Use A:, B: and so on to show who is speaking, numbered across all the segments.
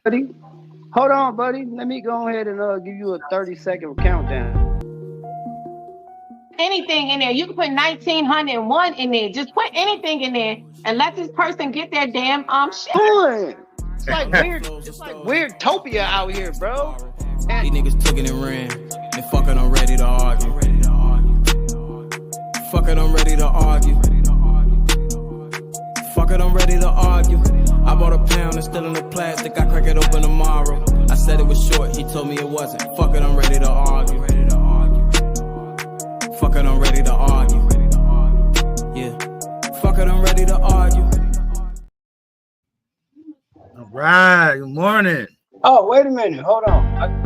A: buddy. Hold on, buddy. Let me go ahead and give you a 30-second countdown.
B: Anything in there. You can put 1901 in there. Just put anything in there and let this person get their damn shit.
A: It's like weird. It's like weird topia out here, bro.
C: These niggas took it and ran. And fuck it, I'm ready to argue. Fuck it, I'm ready to argue. Fuck it, I'm ready to argue. I bought a pound and still in the plastic. I crack it open tomorrow. I said it was short, he told me it wasn't. Fuck it, I'm ready to argue. Fuck it, I'm ready to argue. Yeah. Fuck it, I'm ready to argue.
D: All right. Good morning.
A: Oh, wait a minute. Hold on.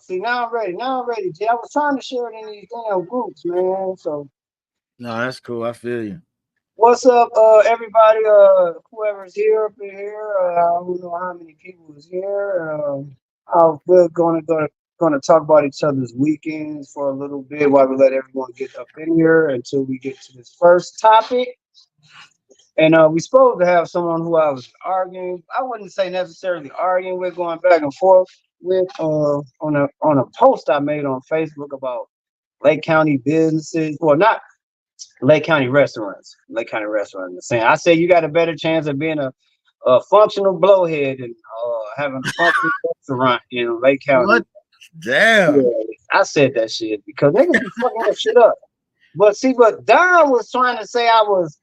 A: See, now I'm ready. G. I was trying to share it in these damn groups, man. So,
D: no, that's cool. I feel you.
A: What's up, everybody? Whoever's here up in here. I don't know how many people is here. We're gonna talk about each other's weekends for a little bit while we let everyone get up in here until we get to this first topic. And we supposed to have someone who I was arguing. I wouldn't say necessarily arguing. We're going back and forth with on a post I made on Facebook about Lake County businesses. Well, not Lake County restaurants. Lake County restaurants. Saying I said you got a better chance of being a functional blowhead than having a functional restaurant in Lake County.
D: What? Damn.
A: Yeah, I said that shit because niggas be fucking that shit up. But see, what Don was trying to say, I was.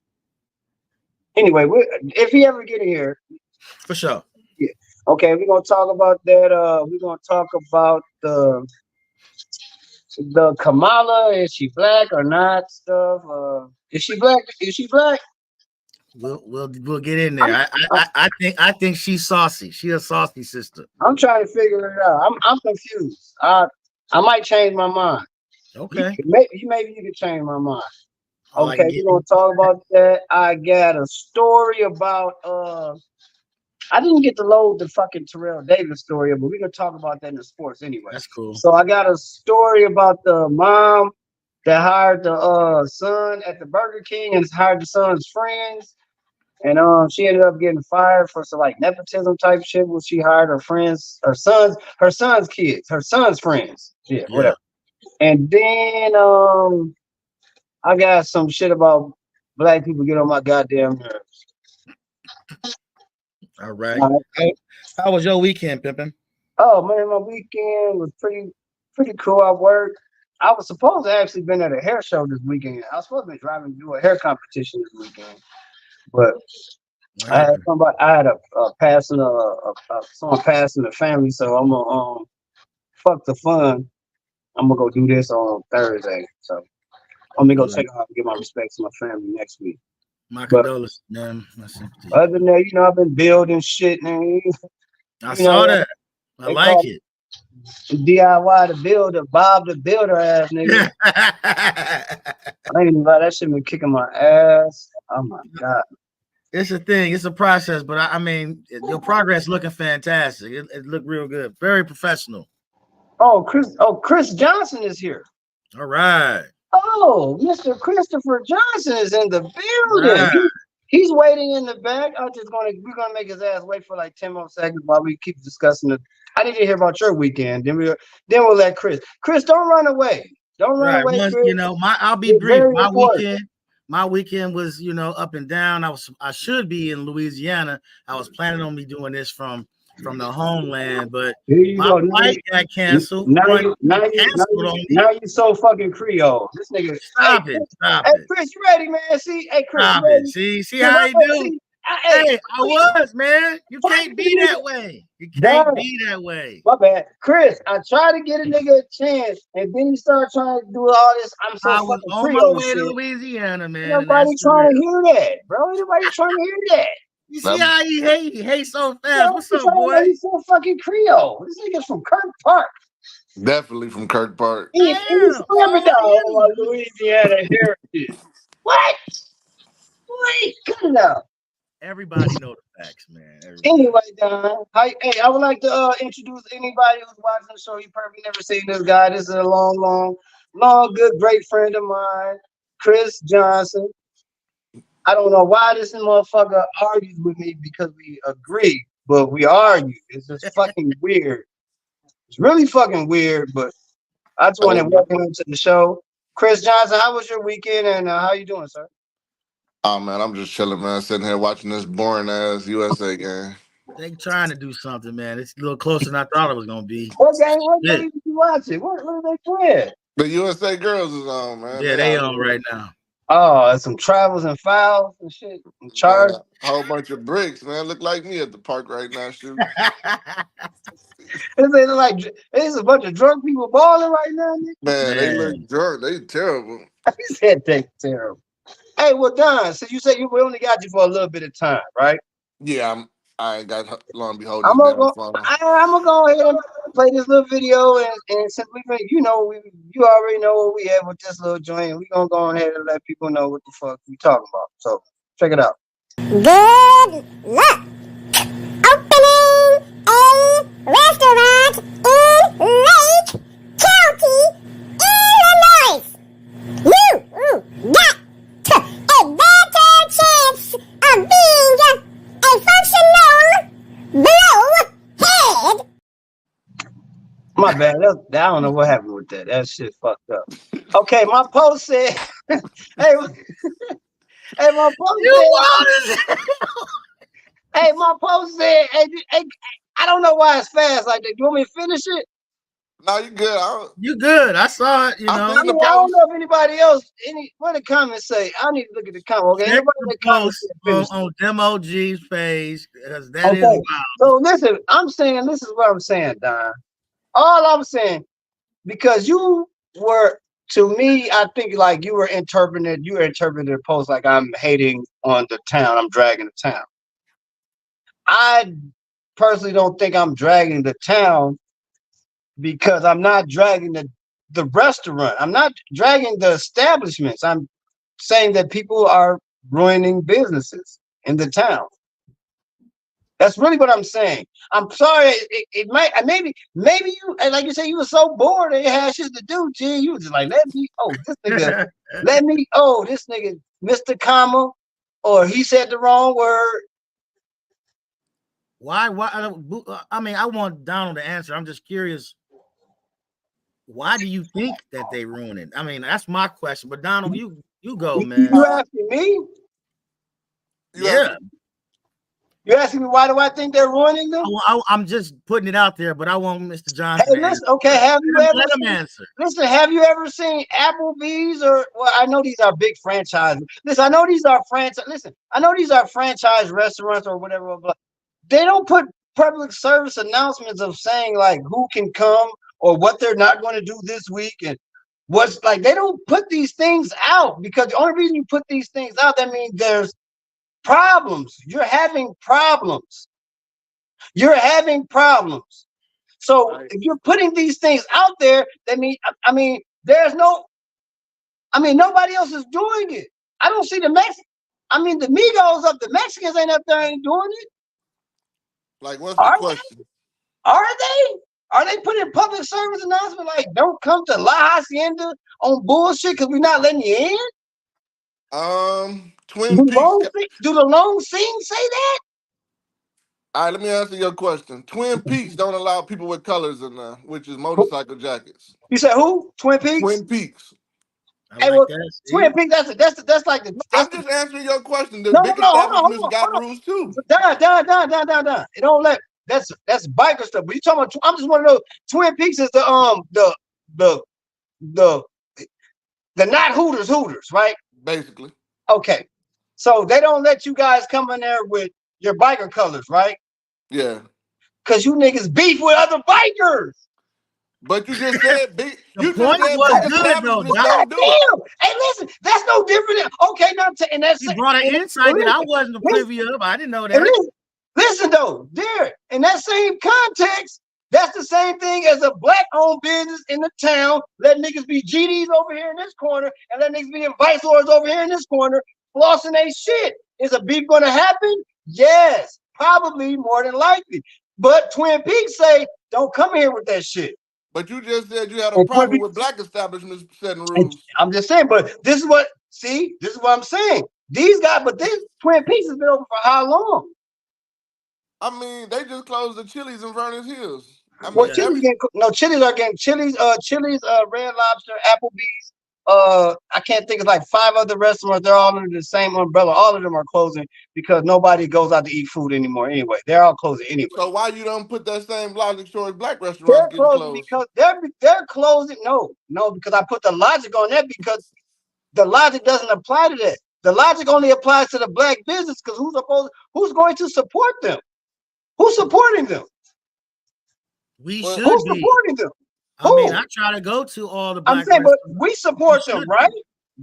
A: Anyway, if he ever get in here,
D: for sure.
A: Yeah. Okay, we're gonna talk about that. We're gonna talk about the Kamala. Is she black or not? Stuff. Is she black?
D: We'll get in there. I think she's saucy. She's a saucy sister.
A: I'm trying to figure it out. I'm confused. I might change my mind.
D: Okay.
A: Maybe you can change my mind. Okay, we're gonna talk about that. I got a story about I didn't get to load the fucking Terrell Davis story, but we're gonna talk about that in the sports anyway.
D: That's cool.
A: So I got a story about the mom that hired the son at the Burger King and hired the son's friends, and she ended up getting fired for some like nepotism type shit where she hired her friends, her son's kids, her son's friends. Yeah, whatever. And then I got some shit about black people get on my goddamn nerves.
D: All right. How was your weekend, Pimpin'?
A: Oh man, my weekend was pretty cool. I worked. I was supposed to actually been at a hair show this weekend. I was supposed to be driving to do a hair competition this weekend, but I had a passing someone passing the family, so I'm gonna fuck the fun. I'm gonna go do this on Thursday. So I'm gonna go check out and give my respects to my family next week.
D: My condolences, man.
A: Other than that, I've been building shit, man.
D: I saw that. I like it.
A: DIY the builder, Bob the builder ass nigga. I ain't even lie, that shit been kicking my ass. Oh my god.
D: It's a thing. It's a process, but I mean, your progress looking fantastic. It looked real good. Very professional.
A: Oh, Chris Johnson is here.
D: All right.
A: Oh, Mr. Christopher Johnson is in the building. Right. He's waiting in the back. We're gonna make his ass wait for like 10 more seconds while we keep discussing it. I need to hear about your weekend. Then we'll let Chris. Chris, don't run away. Don't run away.
D: Once,
A: Chris.
D: I'll be brief. My weekend was, up and down. I should be in Louisiana. I was planning on me doing this from the homeland, but my flight got canceled.
A: Now you so fucking Creole. This nigga.
D: Stop it.
A: Hey, Chris, you ready, man? See, hey, Chris.
D: Stop it. See how you do? Hey, I was, man. You can't be that way. You can't be that way.
A: My bad. Chris, I tried to get a nigga a chance, and then you start trying to do all this. I was
D: on my way to Louisiana, man.
A: Nobody trying to hear that, bro. Anybody trying to hear that?
D: You see how he hates so fast. What's up, boy?
A: He's so fucking Creole. This nigga's from Kirk Park.
E: Definitely from Kirk Park.
A: He's slamming down on my Louisiana heritage. What? Boy, cut it out.
D: Everybody know the facts, man. Everybody.
A: Anyway, Don, hey, I would like to introduce anybody who's watching the show. You probably never seen this guy. This is a long, good, great friend of mine, Chris Johnson. I don't know why this motherfucker argues with me because we agree, but we argue. It's just fucking weird. It's really fucking weird, but I just want to welcome him to the show. Chris Johnson, how was your weekend and how you doing, sir?
E: Oh man, I'm just chilling, man. Sitting here watching this boring ass USA game.
D: They trying to do something, man. It's a little closer than I thought it was gonna be.
A: What game did you watch it? What are they playing?
E: The USA girls is on, man.
D: Yeah, they on right now.
A: Oh, some travels and fouls and shit. And charge.
E: A whole bunch of bricks, man. Look like me at the park right now, shooting.
A: There's a bunch of drunk people balling right now.
E: Man, they look drunk. They terrible.
A: He said they terrible. Hey, well, Don, so you said we only got you for a little bit of time, right?
E: Yeah, I ain't got long to be holding.
A: I'm gonna go ahead and play this little video, and since you already know what we have with this little joint, we gonna go ahead and let people know what the fuck we talking about. So check it out.
F: Good luck opening a restaurant in Lake County, Illinois. You got a better chance of being a functional blowhead.
A: My bad. I don't know what happened with that. That shit fucked up. Okay, my post said, hey, my post said, hey, my post said, hey, I don't know why it's fast like that. You want me to finish it?
E: No, you good.
D: You good. I saw it,
A: I don't know if anybody else, what the comments say. I need to look at the comments. Okay, everybody in the comments
D: on Demo G's page, because that is
A: wild. So listen, this is what I'm saying, Don. All I'm saying, because you were, to me, I think like you interpreted the post like I'm hating on the town. I'm dragging the town. I personally don't think I'm dragging the town because I'm not dragging the restaurant. I'm not dragging the establishments. I'm saying that people are ruining businesses in the town. That's really what I'm saying. I'm sorry. It might maybe you, like you say, you were so bored and you had shit to do. Gee, you was just like, this nigga, Mr. Comma, or he said the wrong word.
D: Why? I mean, I want Donald to answer. I'm just curious. Why do you think that they ruin it? I mean, that's my question. But Donald, you go, man.
A: You asking me?
D: Yeah.
A: You asking me why do I think they're ruining them?
D: I'm just putting it out there, but I want Mr. Johnson.
A: Hey, listen, okay, have you ever seen Applebee's or I know these are big franchises. Listen, I know these are franchise restaurants or whatever. But they don't put public service announcements of saying like who can come or what they're not going to do this week and what's like. They don't put these things out because the only reason you put these things out, that means there's problems. You're having problems. So if you're putting these things out there, that means nobody else is doing it. I don't see the Migos the Mexicans ain't up there ain't doing it.
E: Like, what's the question?
A: Are they putting public service announcement like don't come to La Hacienda on bullshit because we're not letting you in?
E: Twin Peaks.
A: Do the Lone Scene say that?
E: All right, let me answer your question. Twin Peaks don't allow people with colors in there, which is motorcycle jackets.
A: You said who? Twin Peaks?
E: Twin Peaks.
A: Twin Peaks, that's like the.
E: I'm just answering your question. The big establishments got rules too.
A: Done. It don't let that's biker stuff. But you talking about? I'm just want to know. Twin Peaks is the not Hooters, right?
E: Basically.
A: Okay, so they don't let you guys come in there with your biker colors, right?
E: Yeah.
A: Cause you niggas beef with other bikers.
E: But you just said big.
D: The point was good though.
E: Don't do it.
A: Hey, listen, that's no different. Okay, now and that's
D: you brought an insight that I wasn't privy of. I didn't know that.
A: Listen though, Derek, in that same context, that's the same thing as a black-owned business in the town. Let niggas be GDs over here in this corner, and let niggas be vice lords over here in this corner, flossing they shit. Is a beef going to happen? Yes, probably, more than likely. But Twin Peaks say, don't come here with that shit.
E: But you just said you had a problem with black establishments setting rules.
A: I'm just saying, but this is what I'm saying. These guys, but this Twin Peaks has been open for how long?
E: I mean, they just closed the Chili's in Vernon's Hills. I mean,
A: well, Chili's are getting Chili's, Red Lobster, Applebee's. I can't think of like 5 other restaurants. They're all under the same umbrella. All of them are closing because nobody goes out to eat food anymore. Anyway, they're all closing anyway.
E: So why you don't put that same logic towards black restaurants
A: getting closed? Because they're closing. No, because I put the logic on that because the logic doesn't apply to that. The logic only applies to the black business because who's going to support them? Who's supporting them?
D: Who's
A: supporting them?
D: I mean, I try to go to all the black
A: but we support them, right?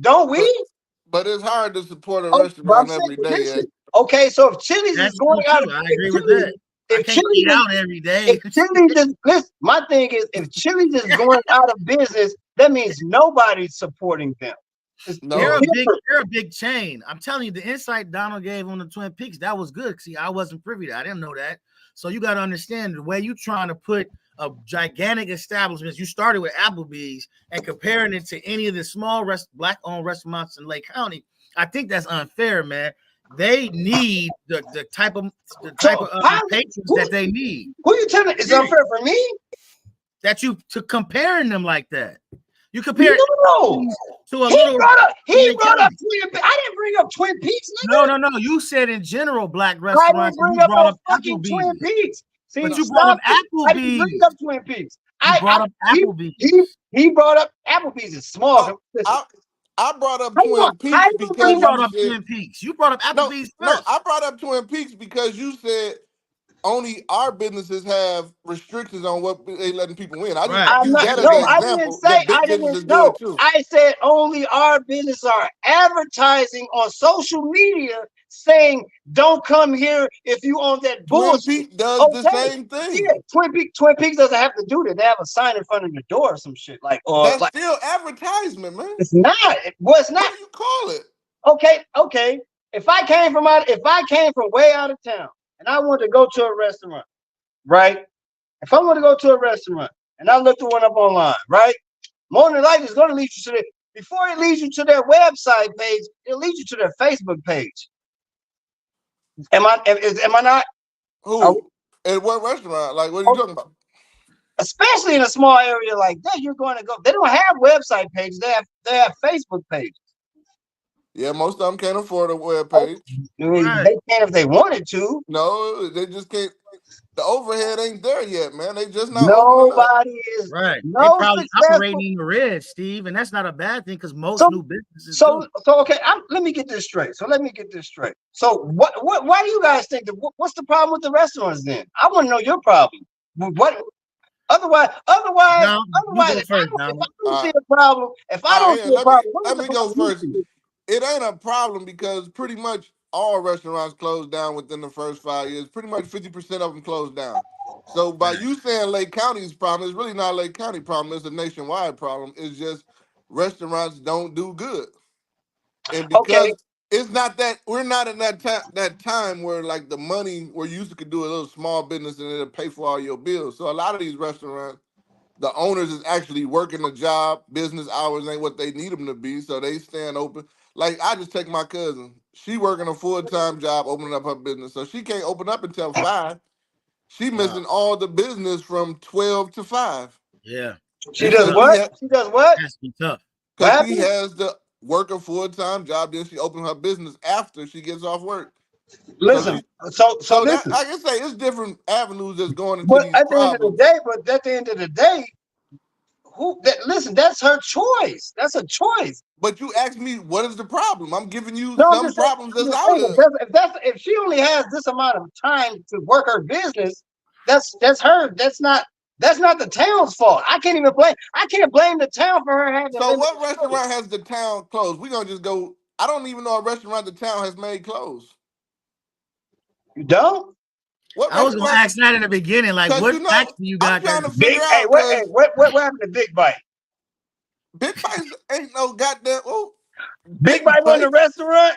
A: Don't we?
E: But it's hard to support a restaurant every day.
A: Okay, so if Chili's is going out,
D: I agree with that. If Chili's eat out every day,
A: if Chili's is, listen, my thing is, if Chili's is going out of business, that means nobody's supporting them.
D: They're a big chain. I'm telling you, the insight Donald gave on the Twin Peaks, that was good. See, I wasn't privy to that. I didn't know that. So you got to understand the way you're trying to put a gigantic establishment. You started with Applebee's and comparing it to any of the small black-owned restaurants in Lake County. I think that's unfair, man. They need the type of patrons that they need.
A: Who you telling? It's unfair for me
D: that you to comparing them like that. You compare
A: to a little. He brought up Twin Peaks. I didn't bring up Twin Peaks.
D: Nigga. No. You said in general black restaurants.
A: I didn't bring up fucking Twin Peaks.
D: See, but you brought up Applebee's.
A: I didn't bring up Twin Peaks.
D: He brought up
A: Applebee's. It's small.
E: I brought up Twin Peaks because
D: you brought up Twin Peaks. You brought up Applebee's first.
E: No, I brought up Twin Peaks because you said only our businesses have restrictions on what they letting people in. I
A: said only our businesses are advertising on social media saying don't come here if you own that bullshit.
E: Twin Peaks does the same thing.
A: Yeah, Twin Peaks doesn't have to do that. They have a sign in front of the door or some shit
E: that's still advertisement, man.
A: It's not. Well, it's not.
E: What do you call it?
A: Okay. If I came from way out of town and I wanted to go to a restaurant, right? If I want to go to a restaurant and I looked one up online, right? More than likely, it's going to lead you to their. Before it leads you to their website page, it leads you to their Facebook page. Am I not?
E: Who? At what restaurant? Like, what are you talking about?
A: Especially in a small area like that, you're going to go. They don't have website pages. They have Facebook pages.
E: Yeah, most of them can't afford a web page.
A: Right. They can if they wanted to.
E: No, they just can't. The overhead ain't there yet, man. They just not.
A: Nobody is
D: right. They probably operating in the red, Steve, and that's not a bad thing because most new businesses.
A: So okay. Let me get this straight. So what? Why do you guys think that? What's the problem with the restaurants then? I want to know your problem. What? Otherwise, if I don't see a problem,
E: let me go first. It ain't a problem because pretty much all restaurants closed down within the first 5 years. Pretty much 50% of them closed down. So by you saying Lake County's problem, it's really not a Lake County problem. It's a nationwide problem. It's just restaurants don't do good. And because it's not that we're not in that time where like the money where you used to could do a little small business and it'll pay for all your bills. So a lot of these restaurants, the owners is actually working a job. Business hours ain't what they need them to be, so they stand open. Like I just take my cousin. She working a full-time job, opening up her business, so she can't open up until 5. She missing all the business from 12 to 5.
D: Yeah.
A: She does what? She does what?
D: That's tough.
E: Because she has to work a full-time job, then she open her business after she gets off work.
A: Listen, so listen.
E: Like I say, it's different avenues that's going into
A: but
E: these
A: at
E: problems.
A: At the end of the day, listen, that's her choice. That's a choice.
E: But you asked me, what is the problem? I'm giving you some problems that's out there.
A: If she only has this amount of time to work her business, that's her. That's That's not the town's fault. I can't blame the town for her having.
E: So what restaurant has the town closed? We're gonna just go. I don't even know a restaurant the town has made close.
A: You don't?
D: I was gonna ask that in the beginning. Like, what facts do you got?
E: I'm trying to figure out.
A: What happened to Big Bite?
E: Big Bite ain't no goddamn. Oh,
A: Big Bite wasn't a restaurant.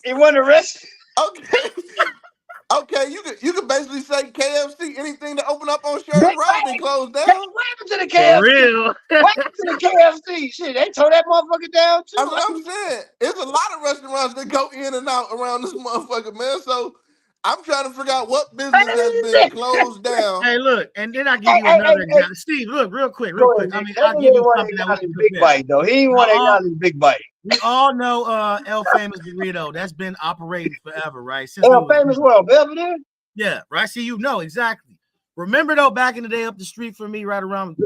A: It wasn't a restaurant.
E: Okay. Okay, you could basically say KFC, anything that open up on Sherman Road and close down.
A: What happened to the KFC?
D: For real?
A: What happened to the KFC? Shit, they tore that motherfucker down too.
E: That's what I'm saying. There's a lot of restaurants that go in and out around this motherfucker, man. So I'm trying to figure out what business has been closed down.
D: Hey, look, and then I give you another example. Steve, look, real quick. I mean, I'll give you something that we can
A: Big Bite though. He ain't want to acknowledge Big Bite.
D: We all know El Famous Burrito. That's been operating forever, right?
A: Since El Famous World, Belvedere?
D: Yeah, right. See, you know exactly. Remember though, back in the day, up the street from me, right around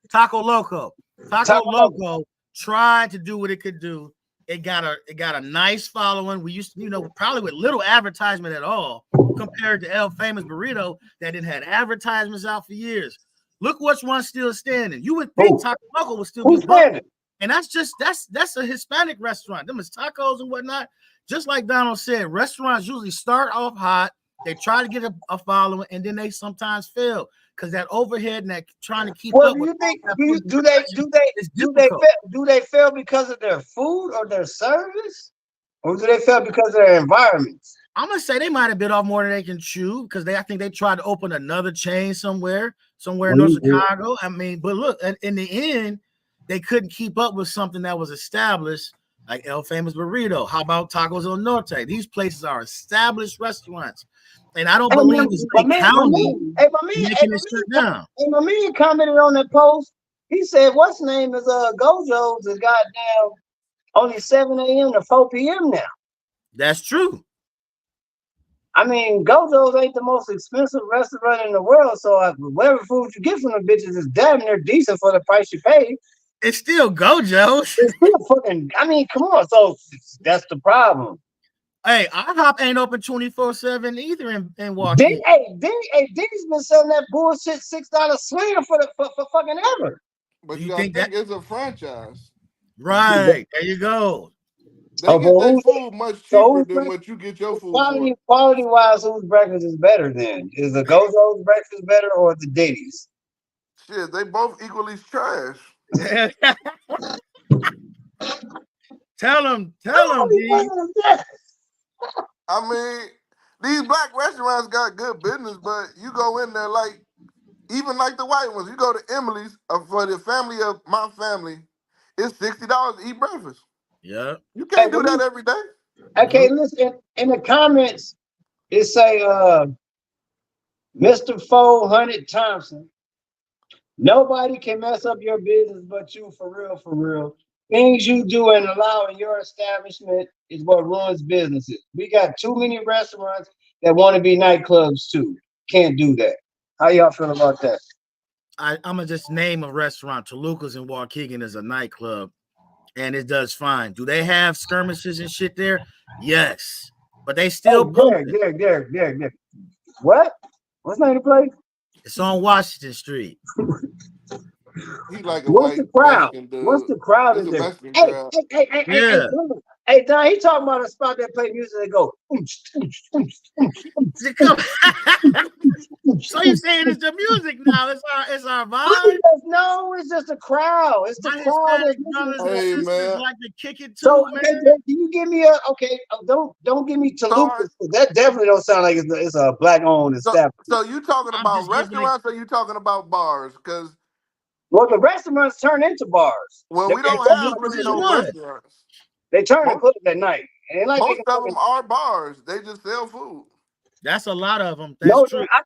D: Taco Loco. Taco Loco tried to do what it could do. It got a nice following. We used to, probably with little advertisement at all compared to El Famous Burrito that didn't had advertisements out for years. Look which one's still standing. You would think Taco Loco would still be standing. And that's a Hispanic restaurant. Them is tacos and whatnot. Just like Donald said, restaurants usually start off hot. They try to get a following, and then they sometimes fail because that overhead and that trying to keep up.
A: Do you think do they fail because of their food or their service, or do they fail because of their environments?
D: I'm gonna say they might have bit off more than they can chew because I think they tried to open another chain somewhere in North Chicago. I mean, but look, in the end, they couldn't keep up with something that was established. Like El Famous Burrito. How about Tacos El Norte? These places are established restaurants. And I don't believe it's Lake County making it shut down.
A: Hey, my man commented on that post. He said, what's the name is Gojo's is goddamn only 7 a.m. to 4 p.m. now.
D: That's true.
A: I mean, Gojo's ain't the most expensive restaurant in the world. So whatever food you get from the bitches is damn near decent for the price you pay.
D: It's still Gojo's.
A: It's still fucking, I mean, come on. So that's the problem.
D: Hey, IHOP ain't open 24/7 either in Washington.
A: Denny's been selling that bullshit $6 slam for fucking ever.
E: But you think it's a franchise.
D: Right. There you go.
E: They get their food much cheaper than what you get your food for.
A: Quality-wise, whose breakfast is better then? Is the Gojo's breakfast better or the Denny's?
E: Shit, they both equally trash.
D: Tell them.
E: I mean, these black restaurants got good business, but you go in there even like the white ones. You go to Emily's for the family of my family, it's $60 to eat breakfast.
D: Yeah,
E: you can't do that every day.
A: Okay, listen. In the comments, it say, Mr. 400 Thompson. Nobody can mess up your business but you, for real. Things you do and allow in your establishment is what ruins businesses. We got too many restaurants that want to be nightclubs too. Can't do that. How y'all feel about that?
D: I'm gonna just name a restaurant. Toluca's in Waukegan is a nightclub, and it does fine. Do they have skirmishes and shit there? Yes, but they still
A: there. What? What's the name of the place?
D: It's on Washington Street.
E: He like
A: What's the crowd? What's the crowd in there? Hey, Don, he talking about a spot that play music that go.
D: So you saying it's the music now? It's our vibe?
A: No, it's just a crowd. It's the crowd.
E: Hey, man.
D: Like to kick it too,
A: so,
D: man.
A: Can you give me don't give me Toluca. That definitely don't sound like it's a black owned establishment.
E: So you talking about restaurants or you talking about bars? Because
A: the restaurants turn into bars.
E: Well, we don't have really no restaurants.
A: They turn and close at night. And
E: most of them are bars. They just sell food.
D: That's a lot of them. That's true.
A: I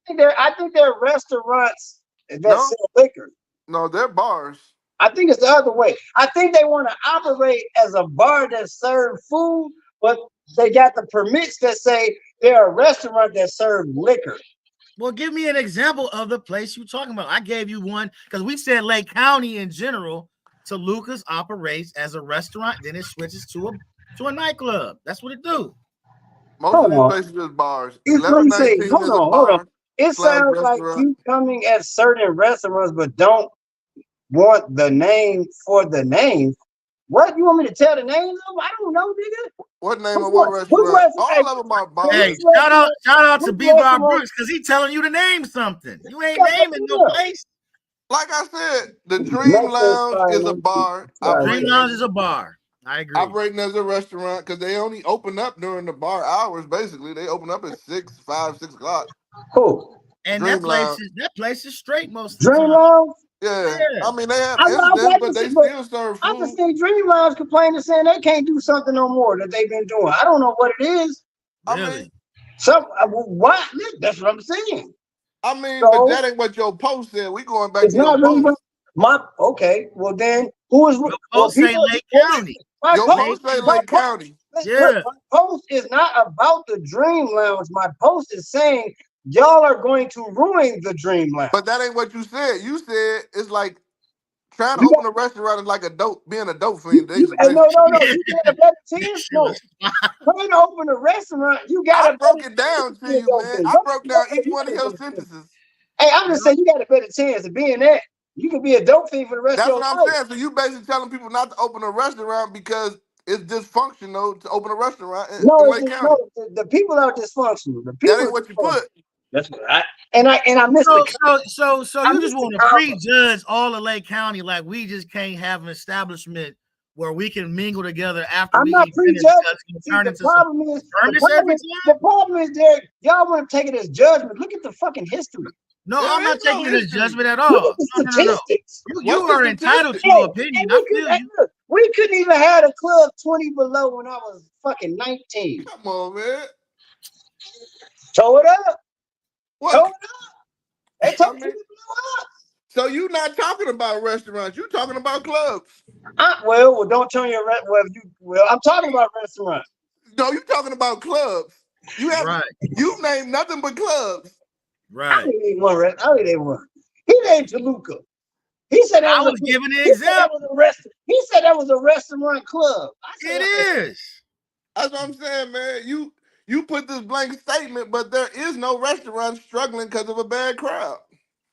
A: think they're restaurants that sell liquor.
E: No, they're bars.
A: I think it's the other way. I think they want to operate as a bar that serves food, but they got the permits that say they're a restaurant that serves liquor.
D: Well, give me an example of the place you're talking about. I gave you one because we said Lake County in general. Toluca's operates as a restaurant, then it switches to a nightclub. That's what it do.
E: Most of these places is bars.
A: Hold on. It sounds like
E: restaurant.
A: you coming at certain restaurants, but don't want the name for the name. What you want me to tell the names of? I don't know, nigga.
E: What name of what restaurant? All of them are bars.
D: Hey, shout out to B. Bob Brooks because he telling you to name something. You ain't naming no place.
E: Like I said, the Dream Lounge is a bar.
D: Dream Lounge is a bar. I agree.
E: Operating as a restaurant because they only open up during the bar hours. Basically, they open up at 6 o'clock.
A: Cool.
D: And
E: Dream
D: that place is straight most of the
A: Dream
D: time.
A: Lounge.
E: Yeah. I mean they have incidents, but they still serve food.
A: I just seen Dream Lounge complaining, saying they can't do something no more that they've been doing. I don't know what it is.
D: Really?
E: I mean,
A: what? That's what I'm saying.
E: I mean, but that ain't what your post said. We going back to your post.
A: Okay, well then, who is
D: your post say Lake County?
E: Your post say Lake County.
A: Yeah. My post is not about the Dream Lounge. My post is saying y'all are going to ruin the Dream Lounge.
E: But that ain't what you said. You said it's like trying to open a restaurant is like being a dope fiend.
A: No. You got a better chance. No. Trying to open a restaurant, you got.
E: I broke it down to you, man. I broke down each one of your sentences.
A: Hey, I'm just saying you got a better chance of being that. You could be a dope fiend for the rest of your life.
E: That's what I'm saying. So you basically telling people not to open a restaurant because it's dysfunctional to open a restaurant in Lake County.
A: No, the people are dysfunctional. The people
E: that ain't what you put.
A: That's what I missed
D: So you just want to prejudge all of Lake County like we just can't have an establishment where we can mingle together after
A: I'm
D: we
A: not prejudging. The problem is, Derek, y'all want to take it as judgment. Look at the fucking history.
D: No, I'm not taking it as judgment at all. No. You are entitled to your opinion.
A: We couldn't even have a club 20 below when I was fucking 19.
E: Come on, man.
A: Toe it up.
E: What?
A: Toe it up. They told me to blow up.
E: So you not talking about restaurants? You talking about clubs?
A: Well, don't turn your I'm talking about restaurants.
E: No, you talking about clubs. You named nothing but clubs.
D: Right.
A: I only named one. He named Toluca. He said that
D: was giving an example.
A: He said that was a restaurant club.
D: It is.
E: That's what I'm saying, man. You put this blank statement, but there is no restaurant struggling because of a bad crowd.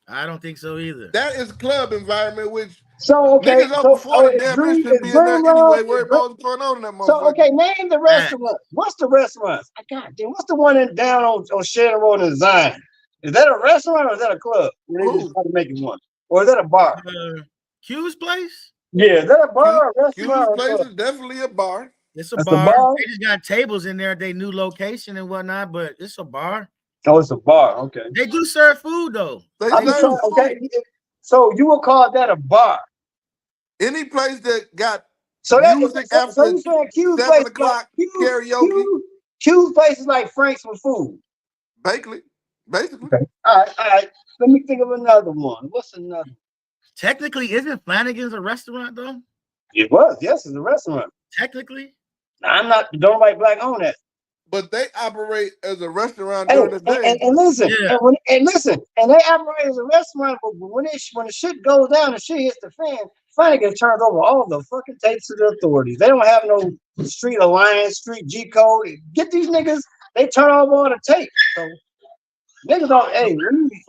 D: I don't think so either.
E: That is club environment, which
A: niggas
E: over 40 damn near shouldn't be in there anyway. Worry about what's going on in that motherfucker.
A: So name the restaurant. What's the restaurant? Goddamn, what's the one down on Shannon Road in Zion? Is that a restaurant or is that a club? They just started making one, or is that a bar?
D: Q's place?
A: Yeah, is that a bar or a restaurant?
E: Q's place is definitely a bar.
D: It's a bar. They just got tables in there at their new location and whatnot, but it's a bar.
A: Oh, it's a bar. Okay.
D: They do serve food though.
A: Okay. So you would call that a bar?
E: Any place that got
A: music after 7 o'clock,
E: karaoke.
A: Q's place is like Frank's with food.
E: Basically.
A: Okay. All right. Let me think of another one. What's another?
D: Technically, isn't Flanagan's a restaurant though?
A: It was. Yes, it's a restaurant.
D: Technically,
A: I'm not. Don't like black own that.
E: But they operate as a restaurant during the day.
A: And listen, and they operate as a restaurant. But when the shit goes down, the shit hits the fan. Flanagan turns over all the fucking tapes to the authorities. They don't have no street alliance, street G code. Get these niggas. They turn over all the tapes. So niggas don't. Hey,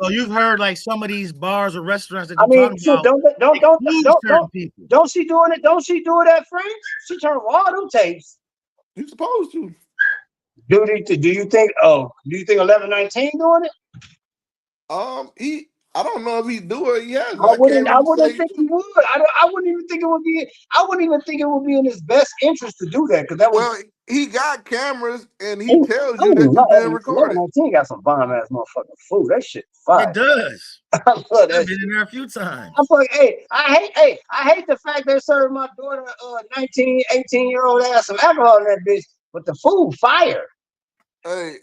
D: so you've heard like some of these bars or restaurants that
A: don't she doing it? Don't she do it at Frank's? She turned over all them tapes.
E: You supposed to.
A: Do you think 1119 doing it?
E: I don't know if he do it yet.
A: I wouldn't think he would. I wouldn't even think it would be. I wouldn't even think it would be in his best interest to do that because that was.
E: Well, he got cameras and he tells you that you're being recorded.
A: 1119 got some bomb ass motherfucking food. That shit fire.
D: It does. I've been in there a few times.
A: I'm like, I hate the fact they served my daughter 19, 18-year-old ass some alcohol in that bitch, but the food fire.
E: Hey,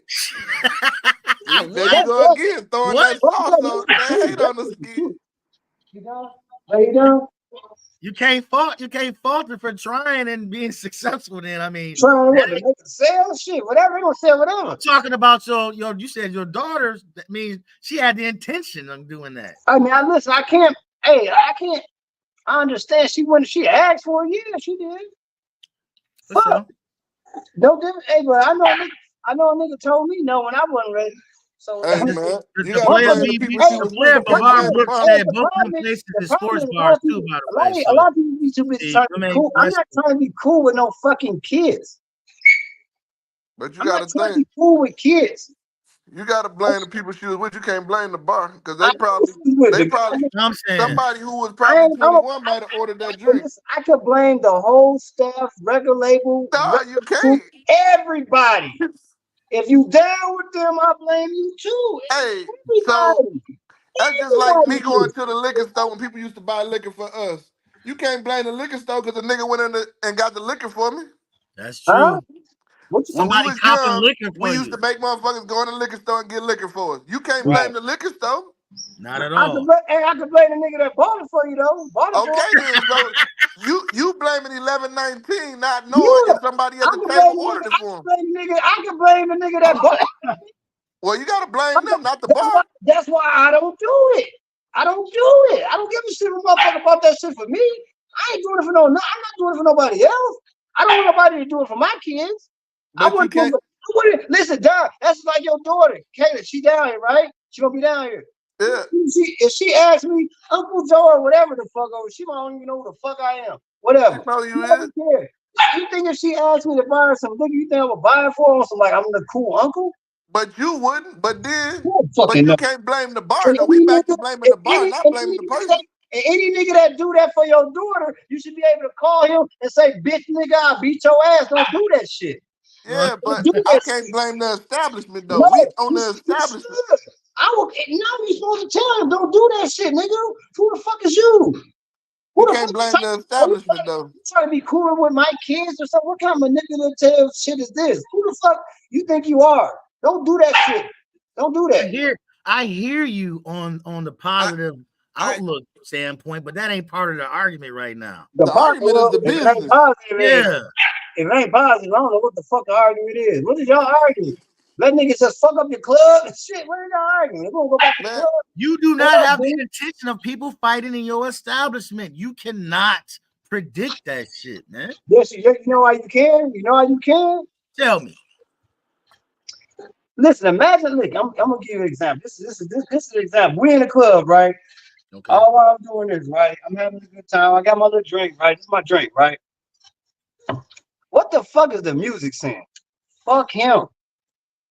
E: there you go again, throwing that sauce on. They hate on the skin.
A: You know?
D: You can't fault it for trying and being successful. Then I mean,
A: trying to make it sell shit, whatever. They gonna sell whatever.
D: Talking about you said your daughter. That means she had the intention of doing that.
A: I mean, I can't. I understand. She asked for it. Yeah, she did. Fuck. Don't give. Hey, but I know a nigga told me no when I wasn't ready. So
E: Hey man, you
D: The
E: gotta
D: player
E: blame the
D: be
E: people she
D: the
E: was
D: player
E: with. You can't
D: Bavard
E: blame the
D: Brooks
E: bum.
D: said
A: the
D: both of them
A: problem is,
D: places
A: the
D: is sports
A: problem is
D: bars too, by the way.
A: a
D: So
A: lot of people be too busy
D: see,
A: trying to
D: I
A: be
D: mean,
A: cool. I'm not trying to be cool with no fucking kids.
E: But you
A: I'm not
E: gotta
A: trying to
E: think.
A: be cool with kids.
E: You gotta blame the people she was with. You can't blame the bar because
A: I know she's with
E: they
A: the
E: probably
D: I'm saying,
E: somebody who was probably 21 might have ordered that drink.
A: listen, I could blame the whole staff, record label,
E: No, you can't.
A: everybody. If you down with them, I blame you too.
E: Hey, so
A: Everybody.
E: that's just like me going to the liquor store when people used to buy liquor for us. You can't blame the liquor store because the nigga went in and got the liquor for me.
D: that's
A: Huh?
D: true.
A: What you
E: When we
D: Somebody
E: was
D: copping
E: young,
D: liquor
E: we
D: for
E: used
D: you.
E: to make motherfuckers go in the liquor store and get liquor for us. You can't
A: right?
E: blame the liquor store.
D: Not at
A: I could
D: all.
A: blame the nigga that bought it for you though. Bought it for
E: Okay then, so you blaming 1119 not knowing
A: yeah.
E: if somebody at
A: I
E: the
A: could
E: table
A: blame the nigga.
E: ordered it for them.
A: I could blame the nigga that bought it.
E: Well, you gotta blame them, not the
A: That's why,
E: bar.
A: that's why I don't do it. I don't do it. I don't give a shit if a motherfucker bought that shit for me. I ain't doing it for no. I'm not doing it for nobody else. I don't want nobody to do it for my kids. I
E: But you
A: wouldn't do it.
E: can't.
A: I wouldn't listen, Don. That's like your daughter, Kayla. She down here, right? She gonna be down here.
E: Yeah,
A: If she asks me, Uncle Joe or whatever the fuck, or she don't even know who the fuck I am.
E: she
A: Whatever.
E: know
A: She
E: you is.
A: doesn't care. You think if she asked me to buy her some liquor, you think I would buy it for her? So like I'm the cool uncle?
E: But you wouldn't.
A: You don't fucking
E: But you
A: know.
E: can't blame the bar
A: And
E: though. We back to blaming the bar, not blaming the person.
A: any nigga that do that for your daughter, you should be able to call him and say, bitch nigga, I'll beat your ass. Don't do that shit.
E: Yeah,
A: Don't
E: but
A: do
E: I
A: that
E: can't
A: shit.
E: blame the establishment though.
A: No,
E: We on
A: you
E: the
A: should.
E: establishment.
A: I will now you supposed to tell him, don't do that shit, nigga. Who the fuck is you?
E: You
A: Who the fuck
E: can't blame the establishment though.
A: you trying to be cooler with my kids or something? What kind of manipulative shit is this? Who the fuck you think you are? Don't do that shit. Don't do that.
D: I hear you on the positive
E: I
D: outlook standpoint, but that ain't part of the argument right now.
A: The
E: the argument is the
A: if it ain't
E: business.
A: positive,
D: Yeah,
A: if it ain't positive, I don't know what the fuck the argument is. What is y'all arguing? Let niggas just fuck up your club and shit. What are y'all arguing? We're gonna go back to the
E: Man,
A: club.
D: you do not have the intention of people fighting in your establishment. You cannot predict that shit, man.
A: Yes, you know why you can? You know how you can?
D: Tell me.
A: Listen, imagine, look, I'm gonna give you an example. This is an example. We in the club, right?
D: Okay.
A: All while I'm doing this, right? I'm having a good time. I got my little drink, right? This is my drink, right? What the fuck is the music saying? Fuck him.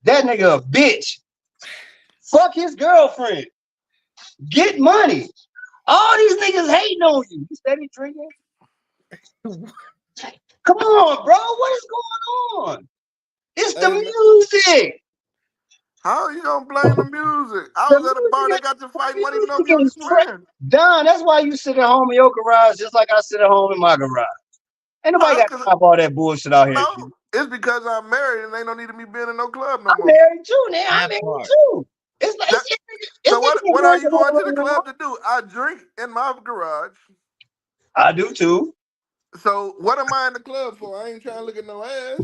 A: That nigga a bitch. Fuck his girlfriend. Get money. All these niggas hating on you. You steady drinking? Come on, bro. What is going on? It's the
E: hey, man,
A: music.
E: how you gonna blame the music? I
A: The
E: was at a bar
A: music,
E: that got to
A: the
E: fight, wasn't even know if you
A: music
E: was
A: is
E: his friend.
A: Don, that's why you sit at home in your garage just like I sit at home in my garage. Ain't
E: No,
A: nobody
E: that's
A: got to
E: cause
A: stop all that bullshit out here.
E: no, it's because I'm married and ain't no need to me being in no club no
A: I'm
E: more.
A: married too, now. I'm
D: That
A: married
D: part.
A: too. It's like
E: That,
A: it's
E: so
A: niggas
E: what are you
A: drinking all
E: going to the
A: around.
E: club to do? I drink in my garage.
A: I do too.
E: So what am I in the club for? I ain't trying to look at no ass.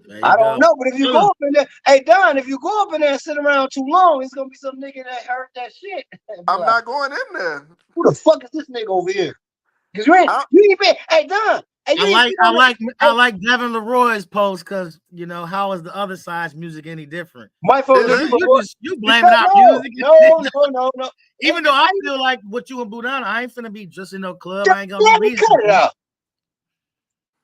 D: There
A: I
D: you
A: don't
D: go.
A: know, but if you go up in there, hey Don, if you go up in there and sit around too long, it's gonna be some nigga that heard that shit.
E: I'm
A: Like,
E: not going in there.
A: who the fuck is this nigga over here? Cause you
E: I,
A: ain't been, hey Don, hey, you ain't been on
D: I like Devin Leroy's post because you know how is the other side's music any different?
A: my phone.
E: Is it?
D: You blaming out
A: No,
D: music.
A: no.
D: Even though I feel like what you and Budana, I ain't finna be just in no club. I ain't gonna
A: Let
D: be
A: me cut it out.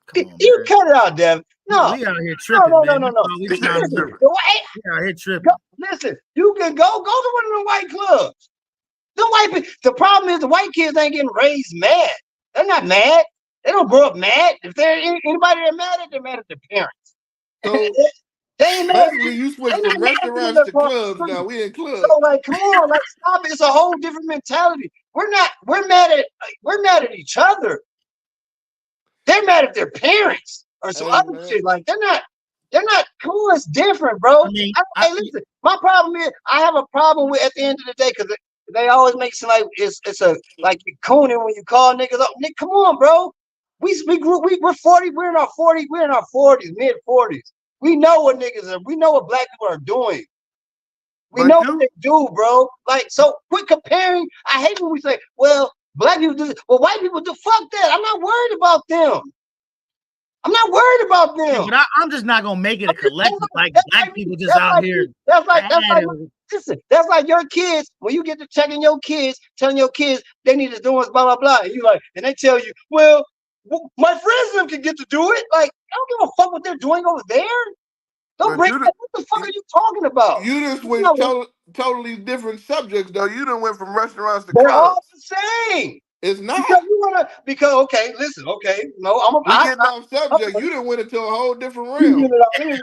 D: Come on,
A: You
D: man.
A: cut it out, Devin. No,
D: We out here tripping,
A: no.
D: man. That's all we
E: He
D: trying
E: ain't
D: to do.
E: tripping.
D: We out here tripping.
A: Listen, you can go to one of the white clubs. The problem is the white kids ain't getting raised mad. They're not mad. They don't grow up mad. If they're anybody they're mad at their parents.
E: So
A: They ain't mad.
E: basically, you
A: They
E: switch
A: not
E: from
A: mad at them
E: restaurants
A: that
E: to
A: cross
E: clubs
A: the
E: now.
A: street.
E: We in clubs.
A: So like, come on, like stop it. It's a whole different mentality. We're mad at each other. They're mad at their parents or some
E: Hey
A: other
E: man,
A: shit. Like they're not cool. It's different, bro.
D: I mean,
A: Hey, listen, my problem is I have a problem with at the end of the day because they always make it seem like it's a like you cooning when you call niggas up. Nick, come on, bro. We're 40, we're in our 40s, mid-40s. We know what niggas are, we know what black people are doing. We
E: but
A: know what
E: you,
A: they do, bro. Like, so quit comparing. I hate when we say, well, black people do this. Well, white people do. Fuck that. I'm not worried about them. I'm not worried about them.
D: but I'm just not gonna make it a collective like black people just
A: That's
D: out
A: like
D: here.
A: that's like Listen, that's like your kids, when you get to checking your kids, telling your kids they need to do this, blah, blah, blah. And you like, and they tell you, well, my friends them can get to do it. Like, I don't give a fuck what they're doing over there. Don't bring that. What the fuck are you talking about?
E: You just went totally different subjects, though. You done went from restaurants to
A: they're
E: clubs.
A: all the same.
E: It's not.
A: Because okay, listen, okay. No,
E: we getting off subject. You done went into a whole different realm.
A: Let me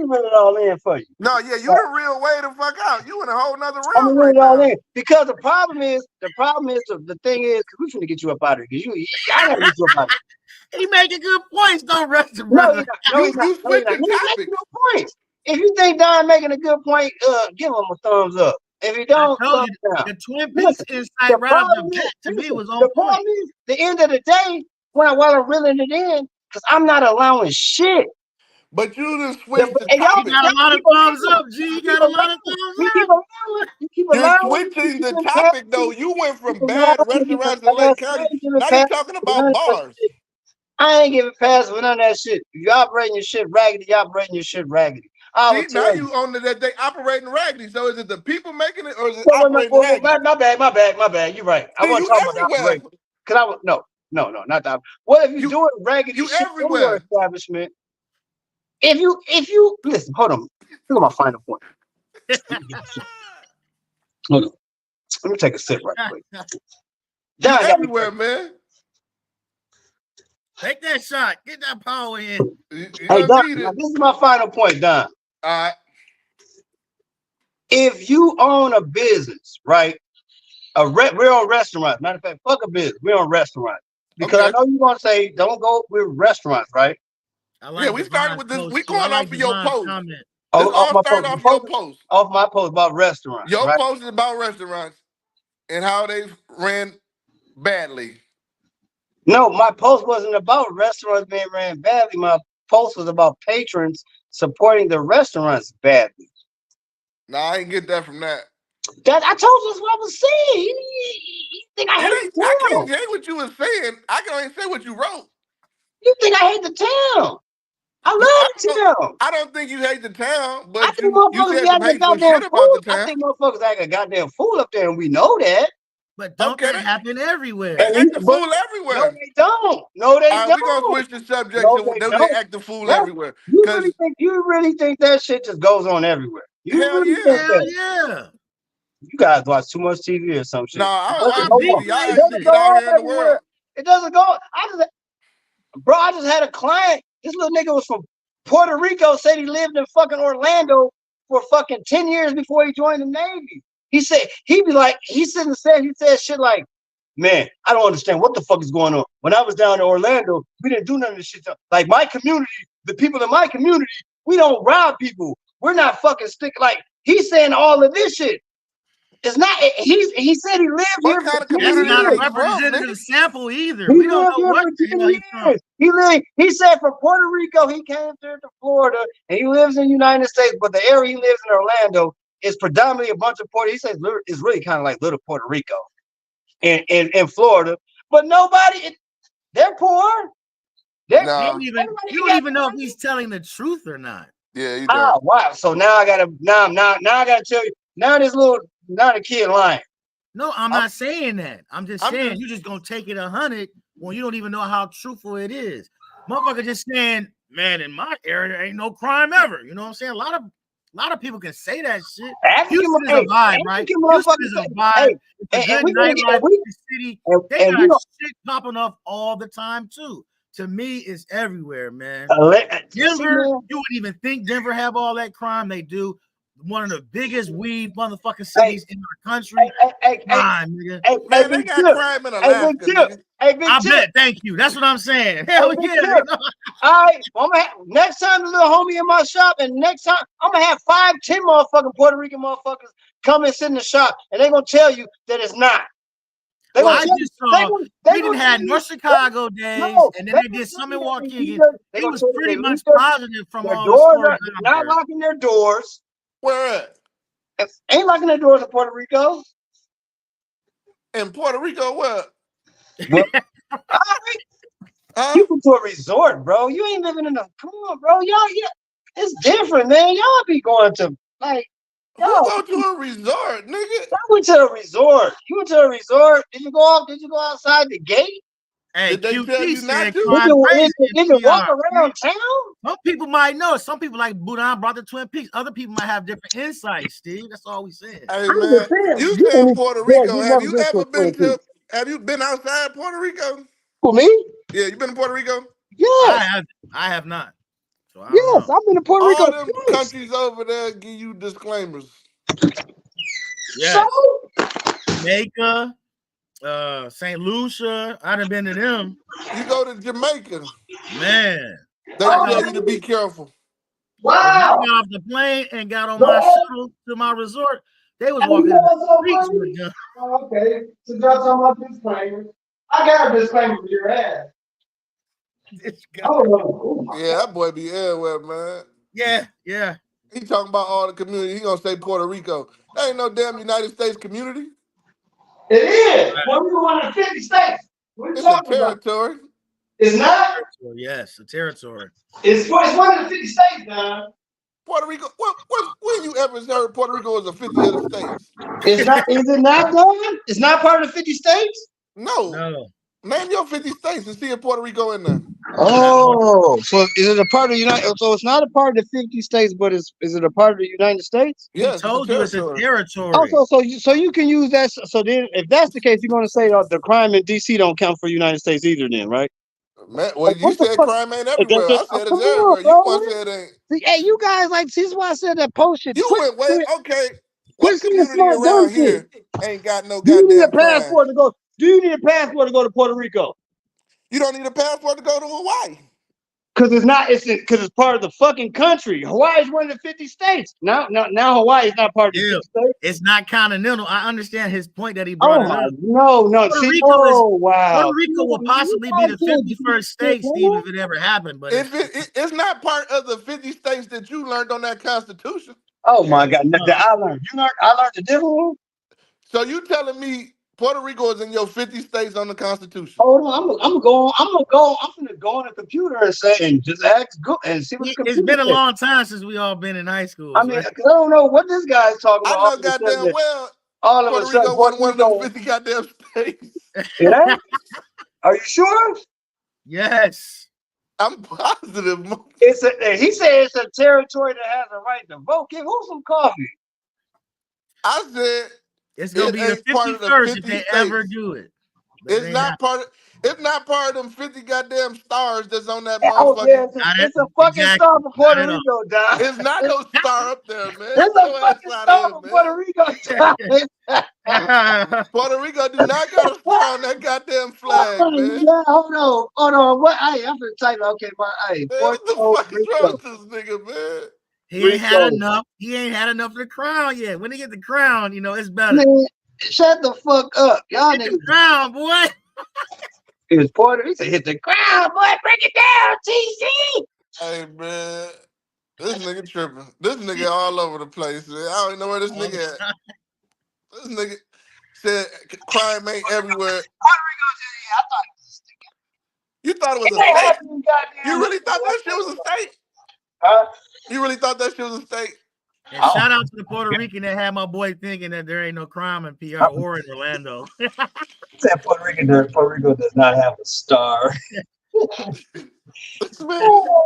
A: run it all in for you.
E: No, yeah, you the real way to fuck out. You in a whole nother realm.
A: I'm gonna run it all in. Because the problem is, the thing is, because we finna get you up out of here. Because I gotta get you up out of here.
D: He making good points, though, Rusty,
A: No,
D: brother.
A: he's not. He's making good points. If you think Don making a good point, give him a thumbs up. If you don't,
D: I told you, the Twin Peaks insight right off the bat to me was on point. The problem is,
A: the end of the day, while I'm reeling it in, because I'm not allowing shit.
E: But you just switched the
D: topic. You got a lot of thumbs up, G. You got a lot of thumbs up.
A: You keep allowing.
E: You're switching the topic, though. You went from bad restaurants in Lake County. Now you're talking about bars.
A: I ain't giving pass for none of that shit. You operating your shit raggedy, you operating your shit raggedy.
E: See, now you own that they operating raggedy. So is it the people making it or is it operating raggedy?
A: My bad. You're right. I want to talk about that. Because I was no, not that. What if you do it raggedy?
E: You everywhere.
A: Establishment. If you listen, hold on. Look at my final point. Hold on. Let me take a sip right quick.
E: You everywhere, man.
D: Take that shot. Get that power in.
A: Hey, Don, this is my final point, Don.
E: All right.
A: If you own a business, right? We're on restaurants. Matter of fact, fuck a business. We're on restaurants. Because I know you're going to say, don't go with restaurants, right?
E: We started with this. We going off of your post.
A: Off my post.
E: Off your post.
A: Off my post about restaurants.
E: Your post is about restaurants and how they ran badly.
A: No, my post wasn't about restaurants being ran badly. My post was about patrons supporting the restaurants badly.
E: No, I didn't get that from that.
A: I told you that's what I was saying. You think I hate the town?
E: I can't say what you were saying. I can only say what you wrote.
A: You think I hate the town? I love the town.
E: I don't think you hate the town, but
A: you said some hateful shit about the town. I think motherfuckers act a goddamn fool up there, and we know that.
D: But don't that happen everywhere?
E: They act the fool everywhere.
A: No, they don't. No, they don't.
E: We're going to switch the subject to they act the fool everywhere.
A: You really think that shit just goes on everywhere?
E: Hell
D: yeah.
A: You guys watch too much TV or some shit.
E: No, I don't watch TV. Y'all actually get out here in the world.
A: It doesn't go. I just had a client. This little nigga was from Puerto Rico, said he lived in fucking Orlando for fucking 10 years before he joined the Navy. He said, he said shit like, man, I don't understand what the fuck is going on. When I was down in Orlando, we didn't do none of this shit. Like my community, the people in my community, we don't rob people. We're not fucking like he's saying all of this shit. It's not. He said he lived here.
D: That's not a representative sample either. We don't know what the hell
A: he's from. He said from Puerto Rico he came here to Florida and he lives in the United States, but the area he lives in Orlando is predominantly a bunch of Puerto. He says it's really kind of like little Puerto Rico, in Florida. But nobody, they're poor.
D: You don't even know if he's telling the truth or not.
E: Yeah, you don't.
A: Wow. So now I gotta tell you. Now the kid lying.
D: No, I'm not saying that. I'm just saying you're just gonna take it 100 when you don't even know how truthful it is. Motherfucker just saying, man, in my area ain't no crime ever. You know what I'm saying? A lot of people can say that shit. Houston is a vibe, right? Houston is a vibe. It's a good nightlife in the city. They got shit popping off all the time too. To me, it's everywhere, man. Denver, you wouldn't even think Denver have all that crime. They do. One of the biggest weed motherfucking cities in our country.
E: Man, they got crime in Alaska.
D: I bet. Thank you. That's what I'm saying. Hell yeah.
A: All right. Next time the little homie in my shop, and next time I'm gonna have 5, 10 motherfucking Puerto Rican motherfuckers come and sit in the shop, and they're gonna tell you that it's not.
D: I just saw we didn't have North Chicago days, and then they did some in Waukegan. It was pretty much positive from all the stores.
A: Not locking their doors.
E: Where at?
A: Ain't locking their doors in Puerto Rico.
E: In Puerto Rico, what?
A: You go to a resort, bro. You ain't living in a. Come on, bro. Y'all, it's different, man. Y'all be going to like.
E: Who go to a resort, nigga?
A: I went to a resort. You went to a resort? Did you go off? Did you go outside the gate?
D: Hey,
E: Did they tell
D: QT
E: you not
D: said
E: to?
D: crime crazy.
A: Did you walk around town?
D: Some people might know. Some people like Boudin brought the Twin Peaks. Other people might have different insights, Steve. That's all we said.
E: Hey man, you said Puerto Rico. Have you ever been
A: to?
E: have you been outside Puerto Rico?
A: For me?
E: Yeah, you been to Puerto Rico?
A: Yes.
D: I have not. So I
A: Yes, I've been to Puerto Rico.
E: All them countries over there give you disclaimers.
D: Yeah. Jamaica, St. Lucia. I done been to them.
E: You go to Jamaica.
D: Man.
E: They tell you to be careful.
D: Wow. When I got off the plane and got on my shuttle to my resort, they was walking in the streets with guns.
A: Okay, so y'all talking about disclaimers. I got a disclaimer for your ass.
E: Yeah, that boy be everywhere, man.
D: Yeah.
E: He talking about all the community. He gonna say Puerto Rico. That ain't no damn United States community.
A: It is. Puerto Rico one of the 50 states. What are you
E: It's a
A: talking about?
E: territory.
A: It's not?
D: Yes, a territory.
A: It's one of the 50 states, man.
E: Puerto Rico. When you ever heard Puerto Rico was a 50 of the states?
A: It's not. Is it not done? It's not part of the 50 states?
E: No. Name your 50 states and see if Puerto Rico in there.
A: Oh, so is it a part of the United? So it's not a part of the 50 states, but is it a part of the United States?
E: Yes,
D: he told you it's a territory.
A: Oh, so you can use that. So then, if that's the case, you're going to say the crime in DC don't count for the United States either, then, right?
E: Man, well, you said crime ain't everywhere. I said it's everywhere. You once said it ain't.
A: See, hey, you guys, like, this is why I said that post shit.
E: You went way. Okay,
A: Quit
E: what
A: saying
E: community
A: smart dumb
E: around
A: shit.
E: here ain't got no
A: Do you need a
E: goddamn crime?
A: passport to go? Do you need a passport to go to Puerto Rico?
E: You don't need a passport to go to Hawaii.
A: Because it's not. Because it's part of the fucking country. Hawaii is one of the 50 states. Now Hawaii is not part of the 50 states.
D: It's not continental. I understand his point that he brought it up.
A: No. Wow.
D: Puerto Rico will possibly be the 51st state, Steve, if it ever happened. But
E: if it's not part of the 50 states that you learned on that Constitution.
A: Oh my God! I learned. I learned a different one.
E: So you telling me Puerto Rico is in your 50 states on the Constitution?
A: Hold on, I'm gonna go on the computer and just ask Google and see what the computer
D: It's been a
A: says.
D: long time since we all been in high school.
A: I mean, right? I don't know what this guy's talking about.
E: I know goddamn well.
A: All
E: Puerto Rico wasn't one of those 50 goddamn states.
A: It ain't? Are you sure?
D: Yes.
E: I'm positive.
A: He said it's a territory that has a right to vote. Give who some coffee?
E: I said
D: it's gonna be the 51st if they ever do it.
E: It's not part of them 50 goddamn stars that's on that motherfucker.
A: Yeah, it's a fucking star for Puerto Rico, Don.
E: It's not no star up there, man.
A: It's a fucking star for Puerto Rico.
E: Puerto Rico do not got a star on that goddamn flag, man.
A: Yeah, hold on. What? I'm gonna type. Okay,
E: what the fuck is wrong with this nigga, man?
D: He ain't had enough. He ain't had enough of the crown yet. When he get the crown, it's better.
A: Man, shut the fuck up, y'all niggas.
D: The crown, boy.
A: It was Porter. He said, "Hit the ground, boy. Break it down, TC."
E: Hey, man, this nigga tripping. This nigga all over the place. Man. I don't even know where this nigga at. This nigga said crime ain't everywhere.
A: I thought it was a state.
E: You thought it was a state? You really thought that shit was a state?
A: Huh?
E: You really thought that shit was a state?
D: And shout out to the Puerto Rican that had my boy thinking that there ain't no crime in PR or in Orlando.
A: Said Puerto Rico does not have a star. Oh,